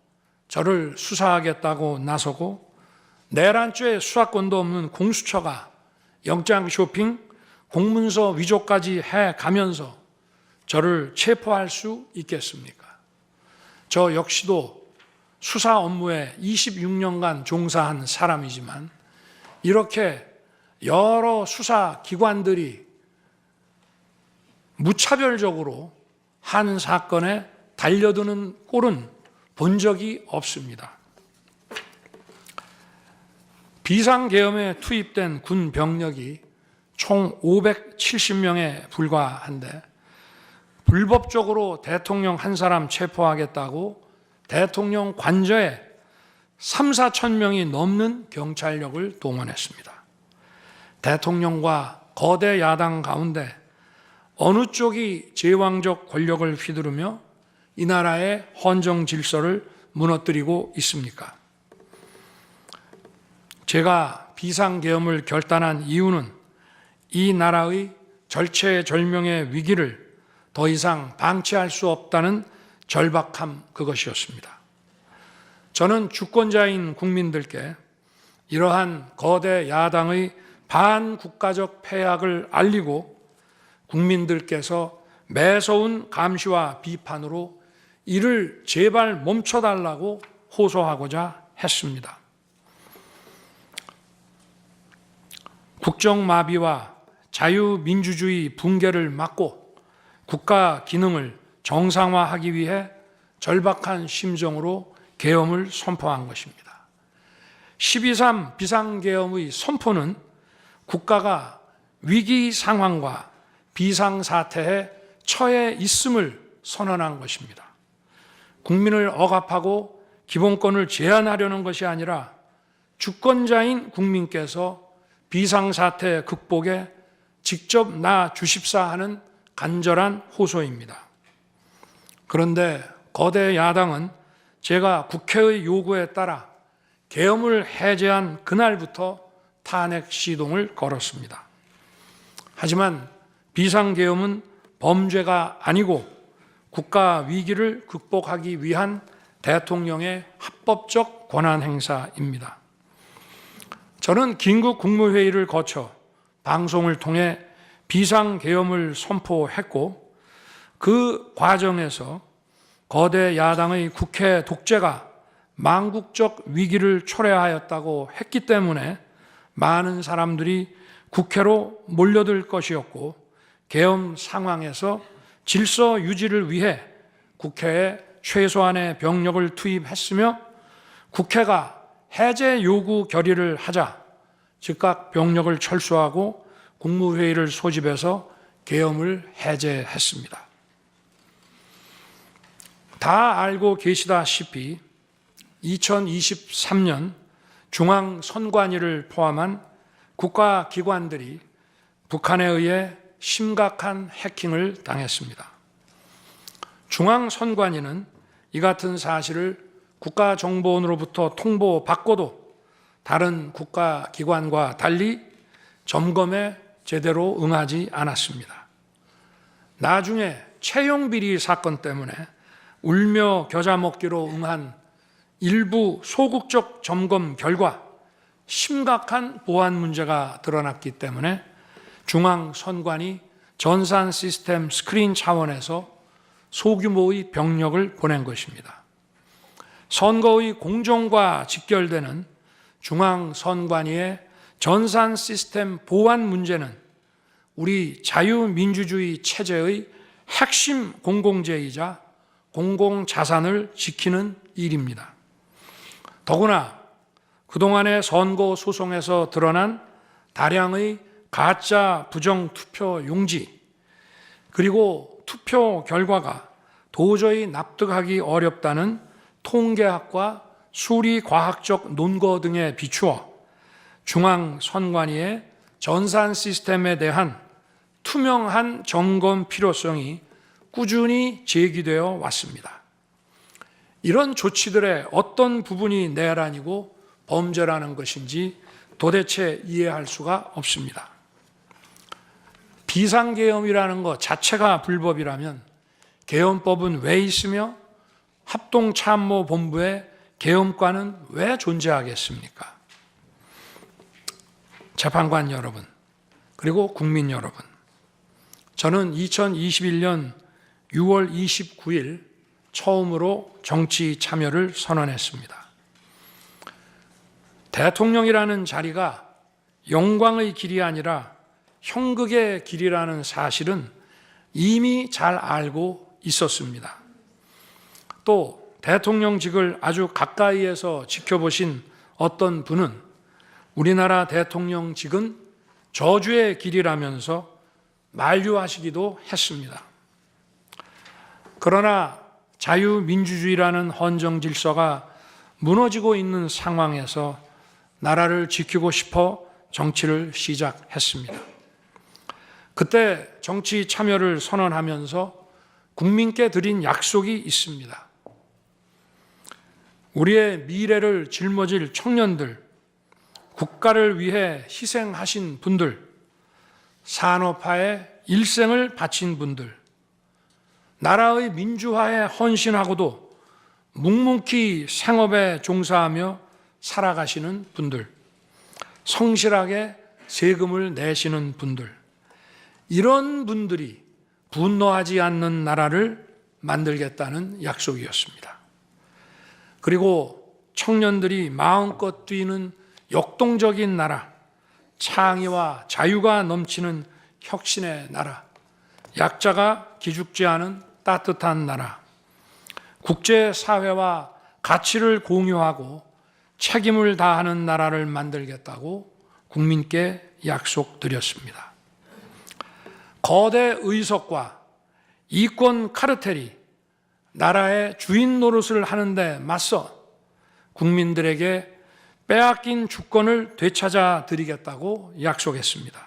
저를 수사하겠다고 나서고 내란죄 수사권도 없는 공수처가 영장 쇼핑, 공문서 위조까지 해가면서 저를 체포할 수 있겠습니까? 저 역시도 수사 업무에 26년간 종사한 사람이지만 이렇게 여러 수사기관들이 무차별적으로 한 사건에 달려드는 꼴은 본 적이 없습니다. 비상계엄에 투입된 군 병력이 총 570명에 불과한데 불법적으로 대통령 한 사람 체포하겠다고 대통령 관저에 3, 4천 명이 넘는 경찰력을 동원했습니다. 대통령과 거대 야당 가운데 어느 쪽이 제왕적 권력을 휘두르며 이 나라의 헌정 질서를 무너뜨리고 있습니까? 제가 비상계엄을 결단한 이유는 이 나라의 절체절명의 위기를 더 이상 방치할 수 없다는 절박함, 그것이었습니다. 저는 주권자인 국민들께 이러한 거대 야당의 반국가적 패악을 알리고 국민들께서 매서운 감시와 비판으로 이를 제발 멈춰달라고 호소하고자 했습니다. 국정마비와 자유민주주의 붕괴를 막고 국가 기능을 정상화하기 위해 절박한 심정으로 계엄을 선포한 것입니다. 12.3 비상계엄의 선포는 국가가 위기 상황과 비상사태에 처해 있음을 선언한 것입니다. 국민을 억압하고 기본권을 제한하려는 것이 아니라 주권자인 국민께서 비상사태 극복에 직접 나 주십사 하는 간절한 호소입니다. 그런데 거대 야당은 제가 국회의 요구에 따라 계엄을 해제한 그날부터 탄핵 시동을 걸었습니다. 하지만 비상계엄은 범죄가 아니고 국가 위기를 극복하기 위한 대통령의 합법적 권한 행사입니다. 저는 긴급 국무회의를 거쳐 방송을 통해 비상계엄을 선포했고 그 과정에서 거대 야당의 국회 독재가 망국적 위기를 초래하였다고 했기 때문에 많은 사람들이 국회로 몰려들 것이었고 계엄 상황에서 질서 유지를 위해 국회에 최소한의 병력을 투입했으며 국회가 해제 요구 결의를 하자 즉각 병력을 철수하고 국무회의를 소집해서 계엄을 해제했습니다. 다 알고 계시다시피 2023년 중앙선관위를 포함한 국가기관들이 북한에 의해 심각한 해킹을 당했습니다. 중앙선관위는 이 같은 사실을 국가정보원으로부터 통보받고도 다른 국가기관과 달리 점검에 제대로 응하지 않았습니다. 나중에 채용비리 사건 때문에 울며 겨자 먹기로 응한 일부 소극적 점검 결과 심각한 보안 문제가 드러났기 때문에 중앙선관위 전산 시스템 스크린 차원에서 소규모의 병력을 보낸 것입니다. 선거의 공정과 직결되는 중앙선관위의 전산 시스템 보안 문제는 우리 자유민주주의 체제의 핵심 공공재이자 공공자산을 지키는 일입니다. 더구나 그동안의 선거 소송에서 드러난 다량의 가짜 부정투표 용지, 그리고 투표 결과가 도저히 납득하기 어렵다는 통계학과 수리과학적 논거 등에 비추어 중앙선관위의 전산 시스템에 대한 투명한 점검 필요성이 꾸준히 제기되어 왔습니다. 이런 조치들의 어떤 부분이 내란이고 범죄라는 것인지 도대체 이해할 수가 없습니다. 비상계엄이라는 것 자체가 불법이라면 계엄법은 왜 있으며 합동참모본부의 계엄관은 왜 존재하겠습니까? 재판관 여러분, 그리고 국민 여러분, 저는 2021년 6월 29일 처음으로 정치 참여를 선언했습니다. 대통령이라는 자리가 영광의 길이 아니라 형극의 길이라는 사실은 이미 잘 알고 있었습니다. 또 대통령직을 아주 가까이에서 지켜보신 어떤 분은 우리나라 대통령직은 저주의 길이라면서 만류하시기도 했습니다. 그러나 자유민주주의라는 헌정 질서가 무너지고 있는 상황에서 나라를 지키고 싶어 정치를 시작했습니다. 그때 정치 참여를 선언하면서 국민께 드린 약속이 있습니다. 우리의 미래를 짊어질 청년들, 국가를 위해 희생하신 분들, 산업화에 일생을 바친 분들, 나라의 민주화에 헌신하고도 묵묵히 생업에 종사하며 살아가시는 분들, 성실하게 세금을 내시는 분들, 이런 분들이 분노하지 않는 나라를 만들겠다는 약속이었습니다. 그리고 청년들이 마음껏 뛰는 역동적인 나라, 창의와 자유가 넘치는 혁신의 나라, 약자가 기죽지 않은 따뜻한 나라, 국제사회와 가치를 공유하고 책임을 다하는 나라를 만들겠다고 국민께 약속드렸습니다. 거대 의석과 이권 카르텔이 나라의 주인 노릇을 하는데 맞서 국민들에게 빼앗긴 주권을 되찾아 드리겠다고 약속했습니다.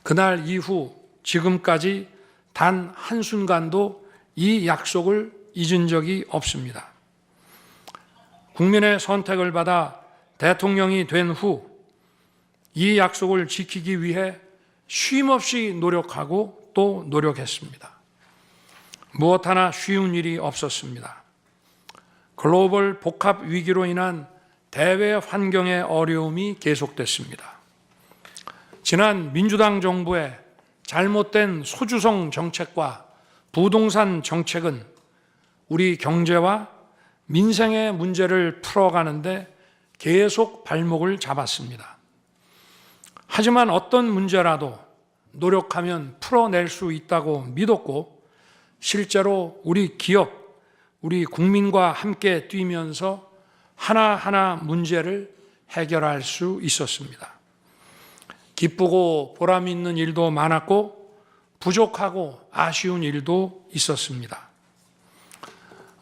그날 이후 지금까지 단 한순간도 이 약속을 잊은 적이 없습니다. 국민의 선택을 받아 대통령이 된 후 이 약속을 지키기 위해 쉼없이 노력하고 또 노력했습니다. 무엇 하나 쉬운 일이 없었습니다. 글로벌 복합 위기로 인한 대외 환경의 어려움이 계속됐습니다. 지난 민주당 정부의 잘못된 소주성 정책과 부동산 정책은 우리 경제와 민생의 문제를 풀어가는데 계속 발목을 잡았습니다. 하지만 어떤 문제라도 노력하면 풀어낼 수 있다고 믿었고 실제로 우리 기업, 우리 국민과 함께 뛰면서 하나하나 문제를 해결할 수 있었습니다. 기쁘고 보람 있는 일도 많았고 부족하고 아쉬운 일도 있었습니다.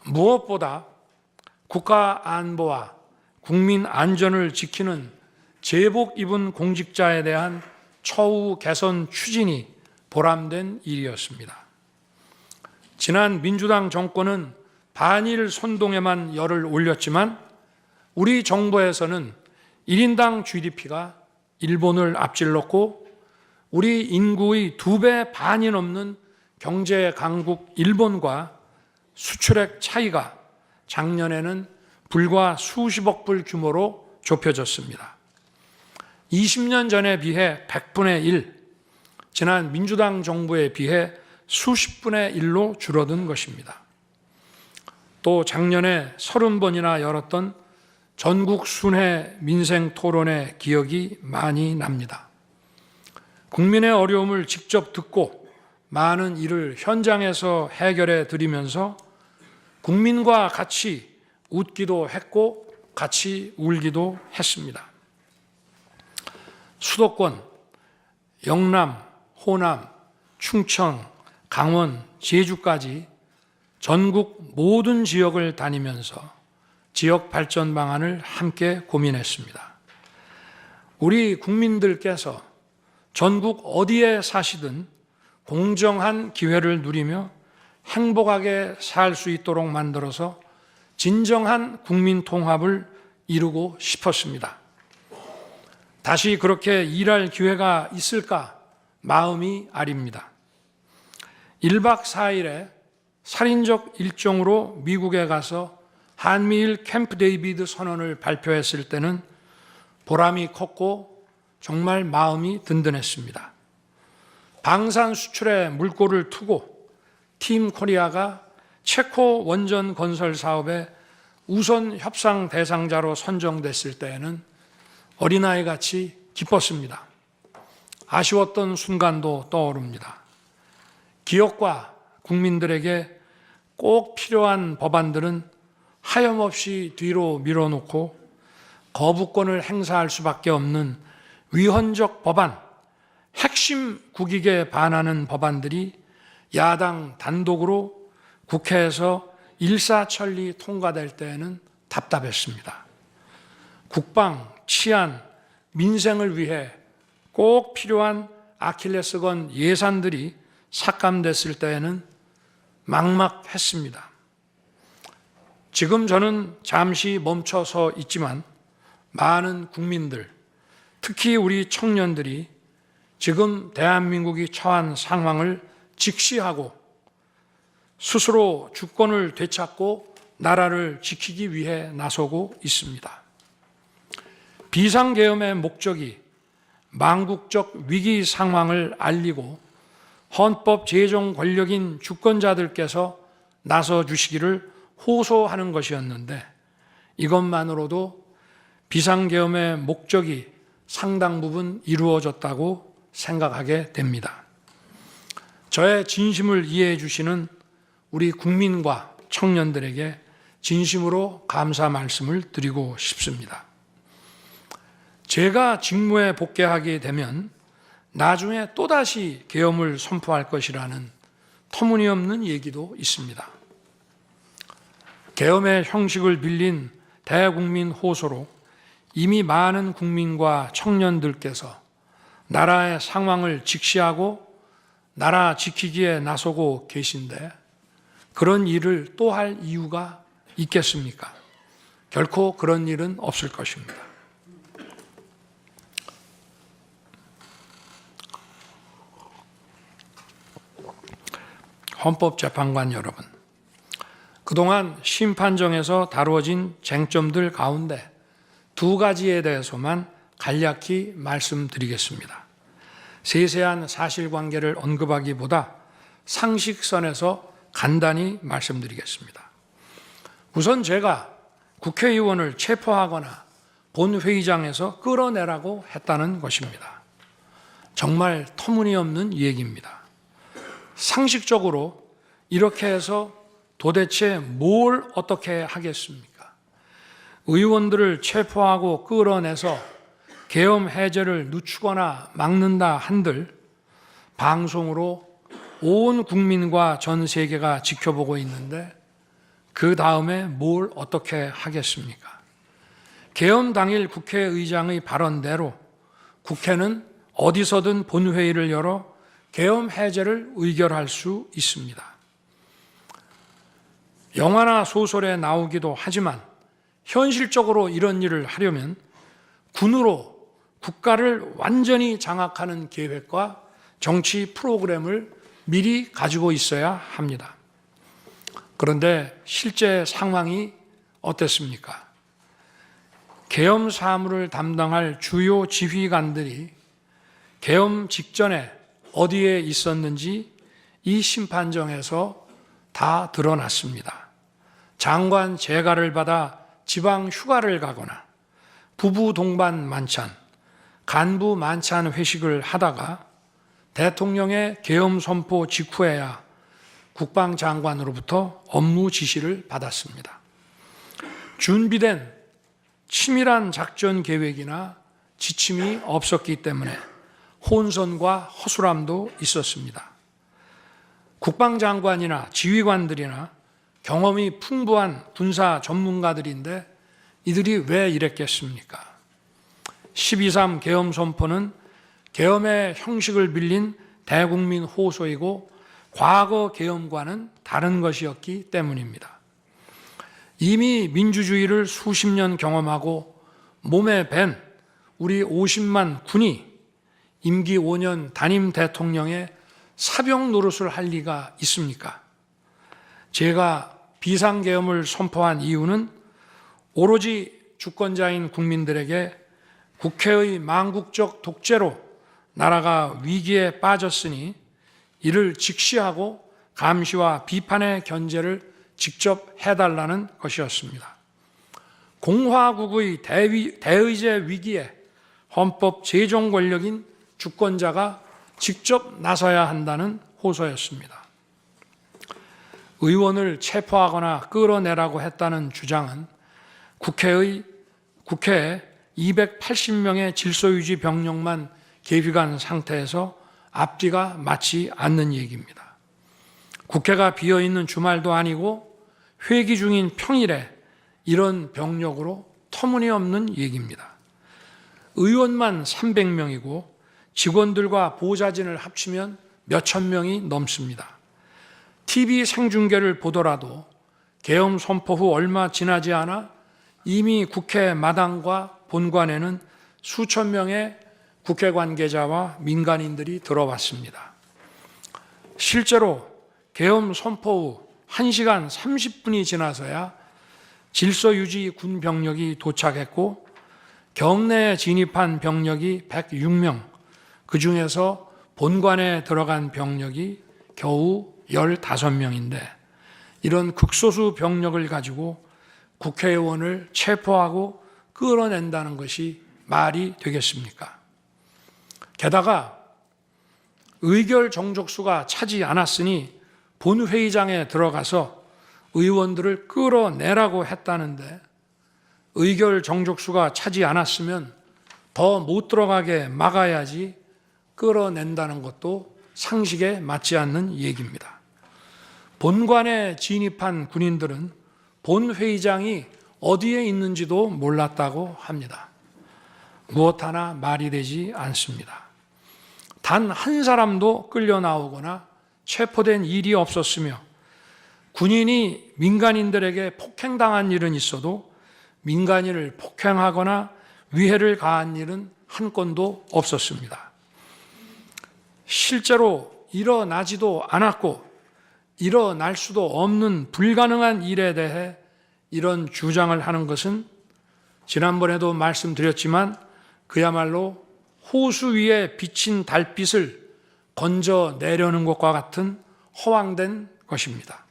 무엇보다 국가 안보와 국민 안전을 지키는 제복 입은 공직자에 대한 처우 개선 추진이 보람된 일이었습니다. 지난 민주당 정권은 반일 선동에만 열을 올렸지만 우리 정부에서는 1인당 GDP가 일본을 앞질렀고 우리 인구의 2배 반이 넘는 경제 강국 일본과 수출액 차이가 작년에는 불과 수십억 불 규모로 좁혀졌습니다. 20년 전에 비해 100분의 1, 지난 민주당 정부에 비해 수십분의 1로 줄어든 것입니다. 또 작년에 30번이나 열었던 전국 순회 민생 토론의 기억이 많이 납니다. 국민의 어려움을 직접 듣고 많은 일을 현장에서 해결해 드리면서 국민과 같이 웃기도 했고 같이 울기도 했습니다. 수도권, 영남, 호남, 충청, 강원, 제주까지 전국 모든 지역을 다니면서 지역 발전 방안을 함께 고민했습니다. 우리 국민들께서 전국 어디에 사시든 공정한 기회를 누리며 행복하게 살 수 있도록 만들어서 진정한 국민 통합을 이루고 싶었습니다. 다시 그렇게 일할 기회가 있을까 마음이 아립니다. 1박 4일의 살인적 일정으로 미국에 가서 한미일 캠프 데이비드 선언을 발표했을 때는 보람이 컸고 정말 마음이 든든했습니다. 방산 수출에 물꼬를 트고 팀 코리아가 체코 원전 건설 사업의 우선 협상 대상자로 선정됐을 때에는 어린아이같이 기뻤습니다. 아쉬웠던 순간도 떠오릅니다. 기업과 국민들에게 꼭 필요한 법안들은 하염없이 뒤로 밀어놓고 거부권을 행사할 수밖에 없는 위헌적 법안, 핵심 국익에 반하는 법안들이 야당 단독으로 국회에서 일사천리 통과될 때에는 답답했습니다. 국방, 치안, 민생을 위해 꼭 필요한 아킬레스건 예산들이 삭감됐을 때에는 막막했습니다. 지금 저는 잠시 멈춰서 있지만 많은 국민들, 특히 우리 청년들이 지금 대한민국이 처한 상황을 직시하고 스스로 주권을 되찾고 나라를 지키기 위해 나서고 있습니다. 비상계엄의 목적이 망국적 위기 상황을 알리고 헌법 제정 권력인 주권자들께서 나서 주시기를 호소하는 것이었는데 이것만으로도 비상계엄의 목적이 상당 부분 이루어졌다고 생각하게 됩니다. 저의 진심을 이해해 주시는 우리 국민과 청년들에게 진심으로 감사 말씀을 드리고 싶습니다. 제가 직무에 복귀하게 되면 나중에 또다시 계엄을 선포할 것이라는 터무니없는 얘기도 있습니다. 계엄의 형식을 빌린 대국민 호소로 이미 많은 국민과 청년들께서 나라의 상황을 직시하고 나라 지키기에 나서고 계신데 그런 일을 또 할 이유가 있겠습니까? 결코 그런 일은 없을 것입니다. 헌법재판관 여러분, 그동안 심판정에서 다루어진 쟁점들 가운데 두 가지에 대해서만 간략히 말씀드리겠습니다. 세세한 사실관계를 언급하기보다 상식선에서 간단히 말씀드리겠습니다. 우선 제가 국회의원을 체포하거나 본회의장에서 끌어내라고 했다는 것입니다. 정말 터무니없는 얘기입니다. 상식적으로 이렇게 해서 도대체 뭘 어떻게 하겠습니까? 의원들을 체포하고 끌어내서 계엄 해제를 늦추거나 막는다 한들 방송으로 온 국민과 전 세계가 지켜보고 있는데 그 다음에 뭘 어떻게 하겠습니까? 계엄 당일 국회의장의 발언대로 국회는 어디서든 본회의를 열어 계엄 해제를 의결할 수 있습니다. 영화나 소설에 나오기도 하지만 현실적으로 이런 일을 하려면 군으로 국가를 완전히 장악하는 계획과 정치 프로그램을 미리 가지고 있어야 합니다. 그런데 실제 상황이 어땠습니까? 계엄 사무를 담당할 주요 지휘관들이 계엄 직전에 어디에 있었는지 이 심판정에서 다 드러났습니다. 장관 재가를 받아 지방 휴가를 가거나 부부 동반 만찬, 간부 만찬 회식을 하다가 대통령의 계엄 선포 직후에야 국방장관으로부터 업무 지시를 받았습니다. 준비된 치밀한 작전 계획이나 지침이 없었기 때문에 혼선과 허술함도 있었습니다. 국방장관이나 지휘관들이나 경험이 풍부한 군사 전문가들인데 이들이 왜 이랬겠습니까? 12.3 계엄 선포는 계엄의 형식을 빌린 대국민 호소이고 과거 계엄과는 다른 것이었기 때문입니다. 이미 민주주의를 수십 년 경험하고 몸에 밴 우리 50만 군이 임기 5년 단임 대통령의 사병 노릇을 할 리가 있습니까? 제가 비상계엄을 선포한 이유는 오로지 주권자인 국민들에게 국회의 망국적 독재로 나라가 위기에 빠졌으니 이를 직시하고 감시와 비판의 견제를 직접 해달라는 것이었습니다. 공화국의 대의제 위기에 헌법 제정 권력인 주권자가 직접 나서야 한다는 호소였습니다. 의원을 체포하거나 끌어내라고 했다는 주장은 국회에 280명의 질서유지 병력만 계획한 상태에서 앞뒤가 맞지 않는 얘기입니다. 국회가 비어있는 주말도 아니고 회기 중인 평일에 이런 병력으로 터무니없는 얘기입니다. 의원만 300명이고 직원들과 보좌진을 합치면 몇천 명이 넘습니다. TV 생중계를 보더라도 계엄 선포 후 얼마 지나지 않아 이미 국회 마당과 본관에는 수천 명의 국회 관계자와 민간인들이 들어왔습니다. 실제로 계엄 선포 후 1시간 30분이 지나서야 질서유지 군 병력이 도착했고 경내에 진입한 병력이 106명, 그 중에서 본관에 들어간 병력이 겨우 15명인데 이런 극소수 병력을 가지고 국회의원을 체포하고 끌어낸다는 것이 말이 되겠습니까? 게다가 의결 정족수가 차지 않았으니 본회의장에 들어가서 의원들을 끌어내라고 했다는데 의결 정족수가 차지 않았으면 더 못 들어가게 막아야지 끌어낸다는 것도 상식에 맞지 않는 얘기입니다. 본관에 진입한 군인들은 본회의장이 어디에 있는지도 몰랐다고 합니다. 무엇 하나 말이 되지 않습니다. 단 한 사람도 끌려 나오거나 체포된 일이 없었으며 군인이 민간인들에게 폭행당한 일은 있어도 민간인을 폭행하거나 위해를 가한 일은 한 건도 없었습니다. 실제로 일어나지도 않았고 일어날 수도 없는 불가능한 일에 대해 이런 주장을 하는 것은 지난번에도 말씀드렸지만 그야말로 호수 위에 비친 달빛을 건져내려는 것과 같은 허황된 것입니다.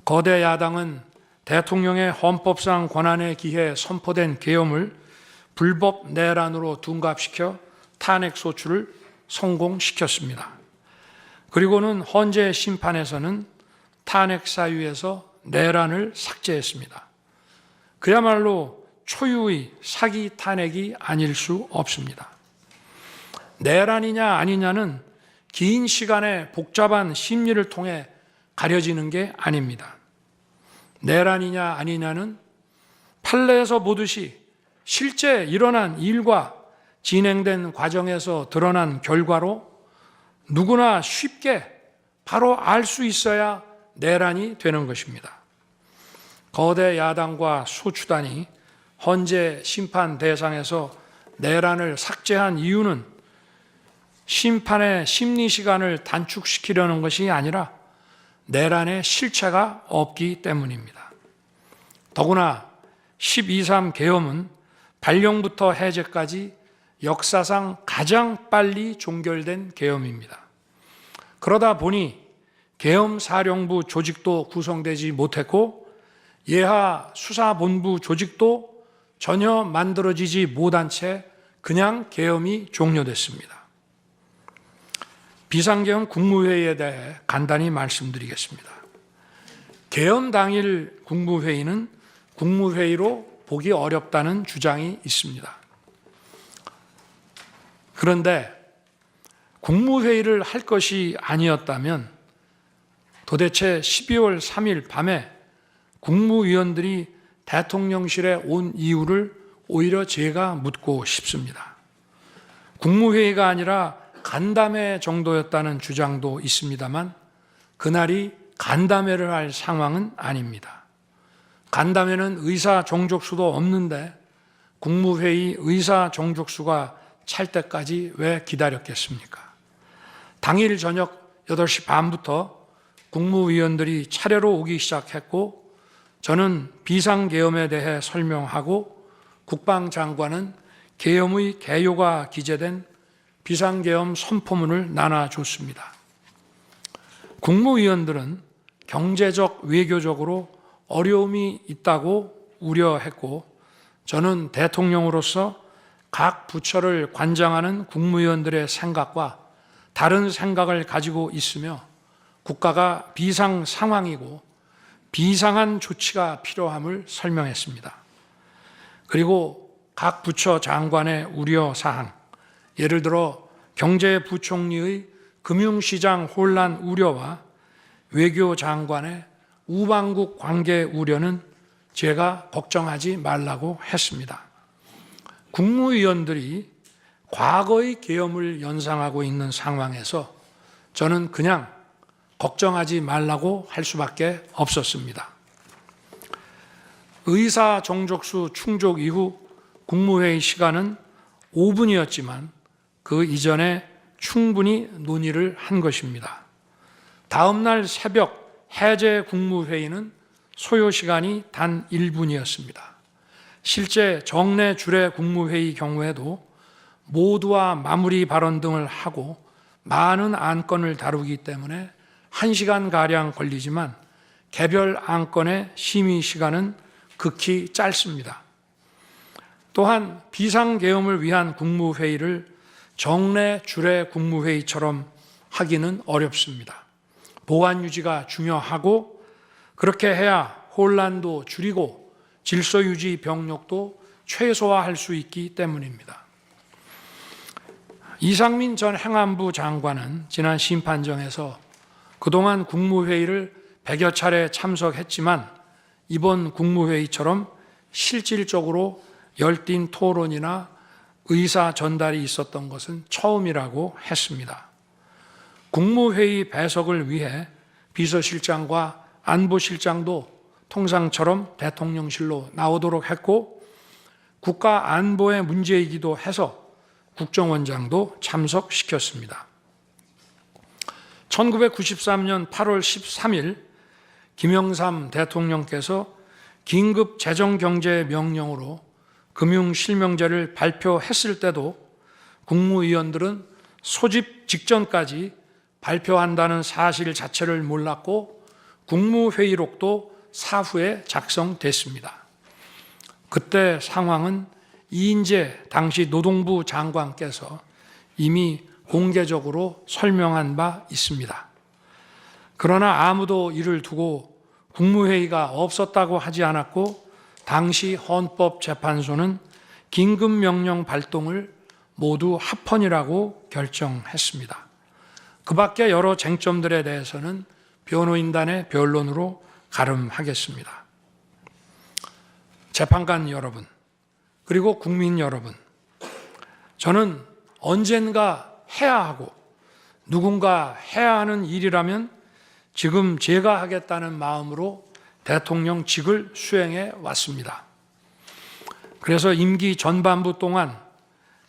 거대 야당은 대통령의 헌법상 권한에 기해 선포된 계엄을 불법 내란으로 둔갑시켜 탄핵 소추를 성공시켰습니다. 그리고는 헌재 심판에서는 탄핵 사유에서 내란을 삭제했습니다. 그야말로 초유의 사기 탄핵이 아닐 수 없습니다. 내란이냐 아니냐는 긴 시간의 복잡한 심리를 통해 가려지는 게 아닙니다. 내란이냐 아니냐는 판례에서 보듯이 실제 일어난 일과 진행된 과정에서 드러난 결과로 누구나 쉽게 바로 알 수 있어야 내란이 되는 것입니다. 거대 야당과 소추단이 헌재 심판 대상에서 내란을 삭제한 이유는 심판의 심리 시간을 단축시키려는 것이 아니라 내란의 실체가 없기 때문입니다. 더구나 12.3 계엄은 발령부터 해제까지 역사상 가장 빨리 종결된 계엄입니다. 그러다 보니 계엄 사령부 조직도 구성되지 못했고 예하 수사본부 조직도 전혀 만들어지지 못한 채 그냥 계엄이 종료됐습니다. 비상계엄 국무회의에 대해 간단히 말씀드리겠습니다. 계엄 당일 국무회의는 국무회의로 보기 어렵다는 주장이 있습니다. 그런데 국무회의를 할 것이 아니었다면 도대체 12월 3일 밤에 국무위원들이 대통령실에 온 이유를 오히려 제가 묻고 싶습니다. 국무회의가 아니라 간담회 정도였다는 주장도 있습니다만 그날이 간담회를 할 상황은 아닙니다. 간담회는 의사 정족수도 없는데 국무회의 의사 정족수가 찰 때까지 왜 기다렸겠습니까? 당일 저녁 8시 반부터 국무위원들이 차례로 오기 시작했고 저는 비상계엄에 대해 설명하고 국방장관은 계엄의 개요가 기재된 비상계엄 선포문을 나눠줬습니다. 국무위원들은 경제적, 외교적으로 어려움이 있다고 우려했고 저는 대통령으로서 각 부처를 관장하는 국무위원들의 생각과 다른 생각을 가지고 있으며 국가가 비상 상황이고 비상한 조치가 필요함을 설명했습니다. 그리고 각 부처 장관의 우려사항, 예를 들어 경제부총리의 금융시장 혼란 우려와 외교장관의 우방국 관계 우려는 제가 걱정하지 말라고 했습니다. 국무위원들이 과거의 계엄을 연상하고 있는 상황에서 저는 그냥 걱정하지 말라고 할 수밖에 없었습니다. 의사 정족수 충족 이후 국무회의 시간은 5분이었지만 그 이전에 충분히 논의를 한 것입니다. 다음 날 새벽 해제 국무회의는 소요 시간이 단 1분이었습니다. 실제 정례 주례 국무회의 경우에도 모두와 마무리 발언 등을 하고 많은 안건을 다루기 때문에 1시간가량 걸리지만 개별 안건의 심의 시간은 극히 짧습니다. 또한 비상계엄을 위한 국무회의를 정례 주례 국무회의처럼 하기는 어렵습니다. 보안 유지가 중요하고 그렇게 해야 혼란도 줄이고 질서 유지 병력도 최소화할 수 있기 때문입니다. 이상민 전 행안부 장관은 지난 심판정에서 그동안 국무회의를 100여 차례 참석했지만 이번 국무회의처럼 실질적으로 열띤 토론이나 의사 전달이 있었던 것은 처음이라고 했습니다. 국무회의 배석을 위해 비서실장과 안보실장도 통상처럼 대통령실로 나오도록 했고 국가 안보의 문제이기도 해서 국정원장도 참석시켰습니다. 1993년 8월 13일 김영삼 대통령께서 긴급 재정경제명령으로 금융실명제를 발표했을 때도 국무위원들은 소집 직전까지 발표한다는 사실 자체를 몰랐고 국무회의록도 사후에 작성됐습니다. 그때 상황은 이인재 당시 노동부 장관께서 이미 공개적으로 설명한 바 있습니다. 그러나 아무도 이를 두고 국무회의가 없었다고 하지 않았고 당시 헌법재판소는 긴급명령 발동을 모두 합헌이라고 결정했습니다. 그 밖에 여러 쟁점들에 대해서는 변호인단의 변론으로 가름하겠습니다. 재판관 여러분, 그리고 국민 여러분, 저는 언젠가 해야 하고 누군가 해야 하는 일이라면 지금 제가 하겠다는 마음으로 대통령직을 수행해 왔습니다. 그래서 임기 전반부 동안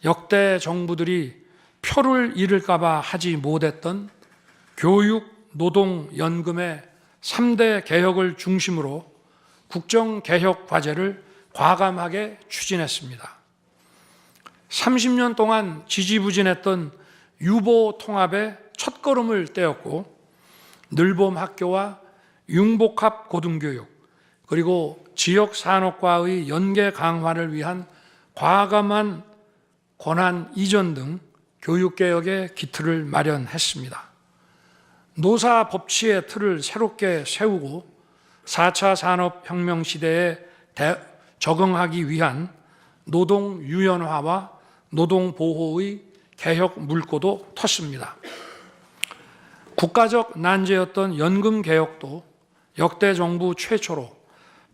역대 정부들이 표를 잃을까 봐 하지 못했던 교육, 노동, 연금의 3대 개혁을 중심으로 국정개혁 과제를 과감하게 추진했습니다. 30년 동안 지지부진했던 유보 통합의 첫걸음을 떼었고 늘봄 학교와 융복합 고등교육, 그리고 지역 산업과의 연계 강화를 위한 과감한 권한 이전 등 교육개혁의 기틀을 마련했습니다. 노사 법치의 틀을 새롭게 세우고 4차 산업혁명 시대에 적응하기 위한 노동 유연화와 노동 보호의 개혁 물꼬도 텄습니다. 국가적 난제였던 연금 개혁도 역대 정부 최초로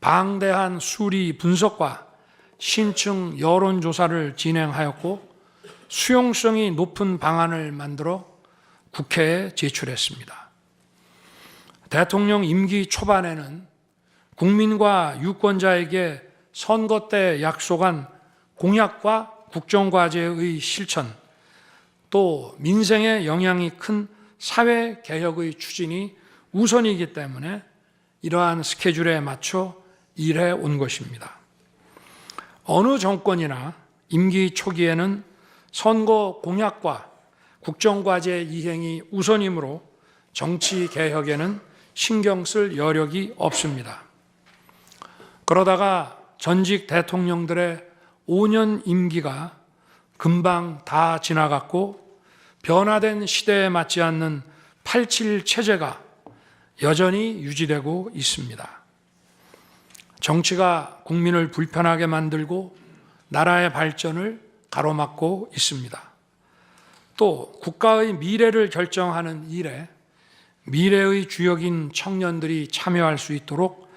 방대한 수리 분석과 신층 여론조사를 진행하였고 수용성이 높은 방안을 만들어 국회에 제출했습니다. 대통령 임기 초반에는 국민과 유권자에게 선거 때 약속한 공약과 국정과제의 실천, 또 민생에 영향이 큰 사회개혁의 추진이 우선이기 때문에 이러한 스케줄에 맞춰 일해 온 것입니다. 어느 정권이나 임기 초기에는 선거 공약과 국정과제 이행이 우선이므로 정치개혁에는 신경 쓸 여력이 없습니다. 그러다가 전직 대통령들의 5년 임기가 금방 다 지나갔고 변화된 시대에 맞지 않는 87 체제가 여전히 유지되고 있습니다. 정치가 국민을 불편하게 만들고 나라의 발전을 가로막고 있습니다. 또 국가의 미래를 결정하는 일에 미래의 주역인 청년들이 참여할 수 있도록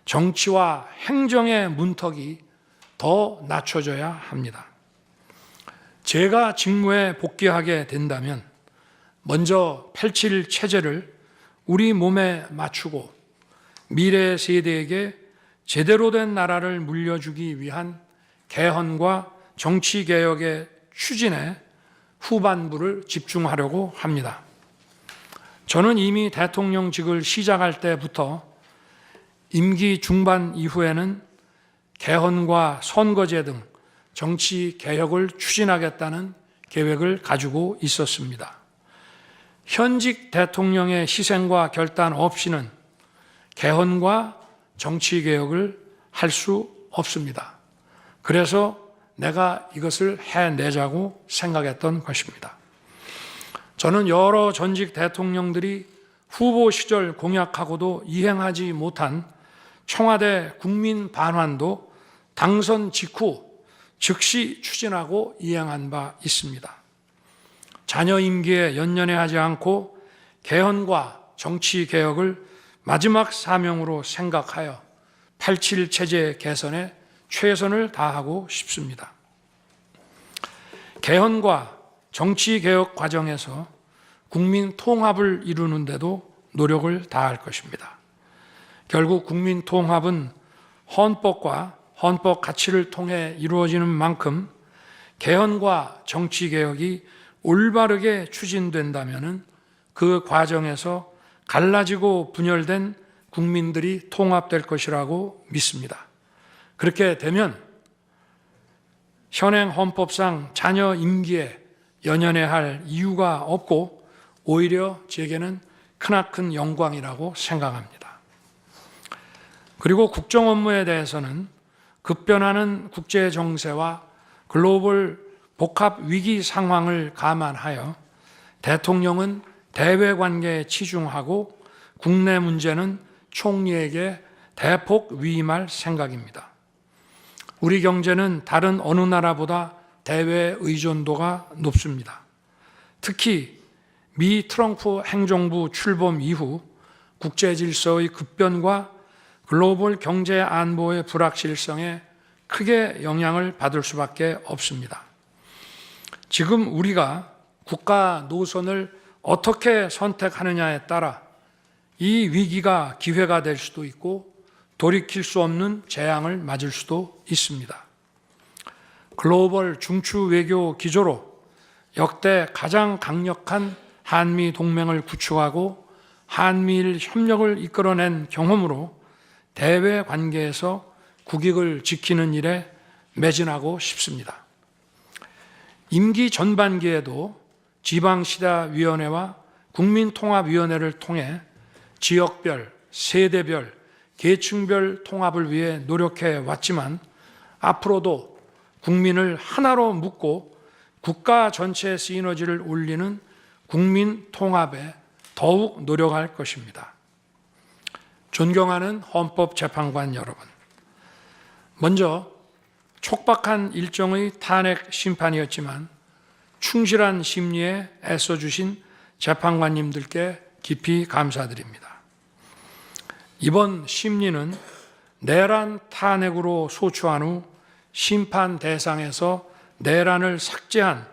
정치와 행정의 문턱이 더 낮춰져야 합니다. 제가 직무에 복귀하게 된다면 먼저 87 체제를 우리 몸에 맞추고 미래 세대에게 제대로 된 나라를 물려주기 위한 개헌과 정치개혁의 추진에 후반부를 집중하려고 합니다. 저는 이미 대통령직을 시작할 때부터 임기 중반 이후에는 개헌과 선거제 등 정치 개혁을 추진하겠다는 계획을 가지고 있었습니다. 현직 대통령의 희생과 결단 없이는 개헌과 정치 개혁을 할 수 없습니다. 그래서 내가 이것을 해내자고 생각했던 것입니다. 저는 여러 전직 대통령들이 후보 시절 공약하고도 이행하지 못한 청와대 국민 반환도 당선 직후 즉시 추진하고 이행한 바 있습니다. 자녀 임기에 연연해하지 않고 개헌과 정치 개혁을 마지막 사명으로 생각하여 87 체제 개선에 최선을 다하고 싶습니다. 개헌과 정치 개혁 과정에서 국민 통합을 이루는 데도 노력을 다할 것입니다. 결국 국민 통합은 헌법과 헌법 가치를 통해 이루어지는 만큼 개헌과 정치 개혁이 올바르게 추진된다면 그 과정에서 갈라지고 분열된 국민들이 통합될 것이라고 믿습니다. 그렇게 되면 현행 헌법상 자녀 임기에 연연해야 할 이유가 없고 오히려 제게는 크나큰 영광이라고 생각합니다. 그리고 국정 업무에 대해서는 급변하는 국제 정세와 글로벌 복합 위기 상황을 감안하여 대통령은 대외 관계에 치중하고 국내 문제는 총리에게 대폭 위임할 생각입니다. 우리 경제는 다른 어느 나라보다 대외 의존도가 높습니다. 특히 미 트럼프 행정부 출범 이후 국제 질서의 급변과 글로벌 경제 안보의 불확실성에 크게 영향을 받을 수밖에 없습니다. 지금 우리가 국가 노선을 어떻게 선택하느냐에 따라 이 위기가 기회가 될 수도 있고 돌이킬 수 없는 재앙을 맞을 수도 있습니다. 글로벌 중추 외교 기조로 역대 가장 강력한 한미 동맹을 구축하고 한미일 협력을 이끌어낸 경험으로 대외 관계에서 국익을 지키는 일에 매진하고 싶습니다. 임기 전반기에도 지방시다위원회와 국민통합위원회를 통해 지역별, 세대별 계층별 통합을 위해 노력해 왔지만 앞으로도 국민을 하나로 묶고 국가 전체의 시너지를 올리는 국민 통합에 더욱 노력할 것입니다. 존경하는 헌법재판관 여러분, 먼저 촉박한 일정의 탄핵 심판이었지만 충실한 심리에 애써주신 재판관님들께 깊이 감사드립니다. 이번 심리는 내란 탄핵으로 소추한 후 심판 대상에서 내란을 삭제한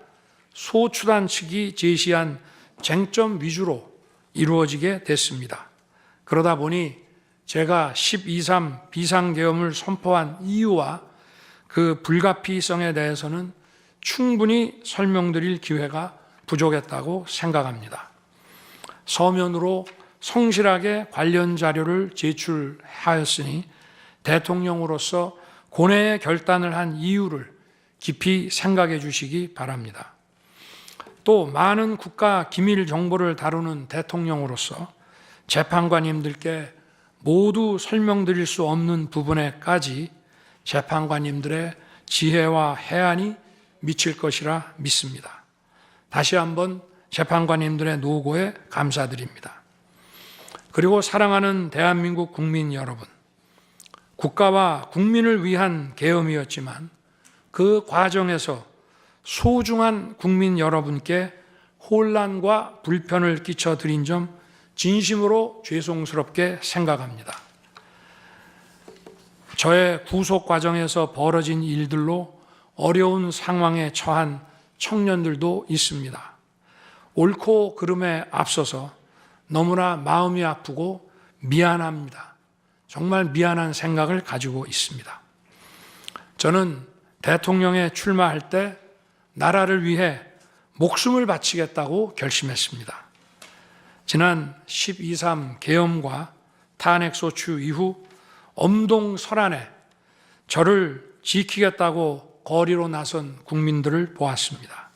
소추단 측이 제시한 쟁점 위주로 이루어지게 됐습니다. 그러다 보니 제가 12.3 비상계엄을 선포한 이유와 그 불가피성에 대해서는 충분히 설명드릴 기회가 부족했다고 생각합니다. 서면으로 성실하게 관련 자료를 제출하였으니 대통령으로서 고뇌의 결단을 한 이유를 깊이 생각해 주시기 바랍니다. 또 많은 국가 기밀 정보를 다루는 대통령으로서 재판관님들께 모두 설명드릴 수 없는 부분에까지 재판관님들의 지혜와 해안이 미칠 것이라 믿습니다. 다시 한번 재판관님들의 노고에 감사드립니다. 그리고 사랑하는 대한민국 국민 여러분, 국가와 국민을 위한 계엄이었지만 그 과정에서 소중한 국민 여러분께 혼란과 불편을 끼쳐드린 점 진심으로 죄송스럽게 생각합니다. 저의 구속 과정에서 벌어진 일들로 어려운 상황에 처한 청년들도 있습니다. 옳고 그름에 앞서서 너무나 마음이 아프고 미안합니다. 정말 미안한 생각을 가지고 있습니다. 저는 대통령에 출마할 때 나라를 위해 목숨을 바치겠다고 결심했습니다. 지난 12.3 계엄과 탄핵소추 이후 엄동설안에 저를 지키겠다고 거리로 나선 국민들을 보았습니다.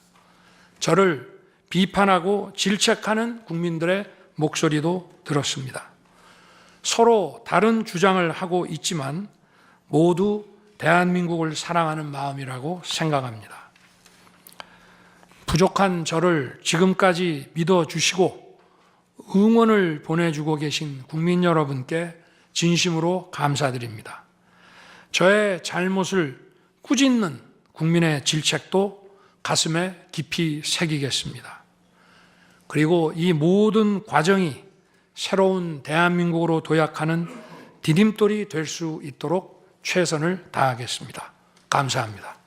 저를 비판하고 질책하는 국민들의 목소리도 들었습니다. 서로 다른 주장을 하고 있지만 모두 대한민국을 사랑하는 마음이라고 생각합니다. 부족한 저를 지금까지 믿어주시고 응원을 보내주고 계신 국민 여러분께 진심으로 감사드립니다. 저의 잘못을 꾸짖는 국민의 질책도 가슴에 깊이 새기겠습니다. 그리고 이 모든 과정이 새로운 대한민국으로 도약하는 디딤돌이 될 수 있도록 최선을 다하겠습니다. 감사합니다.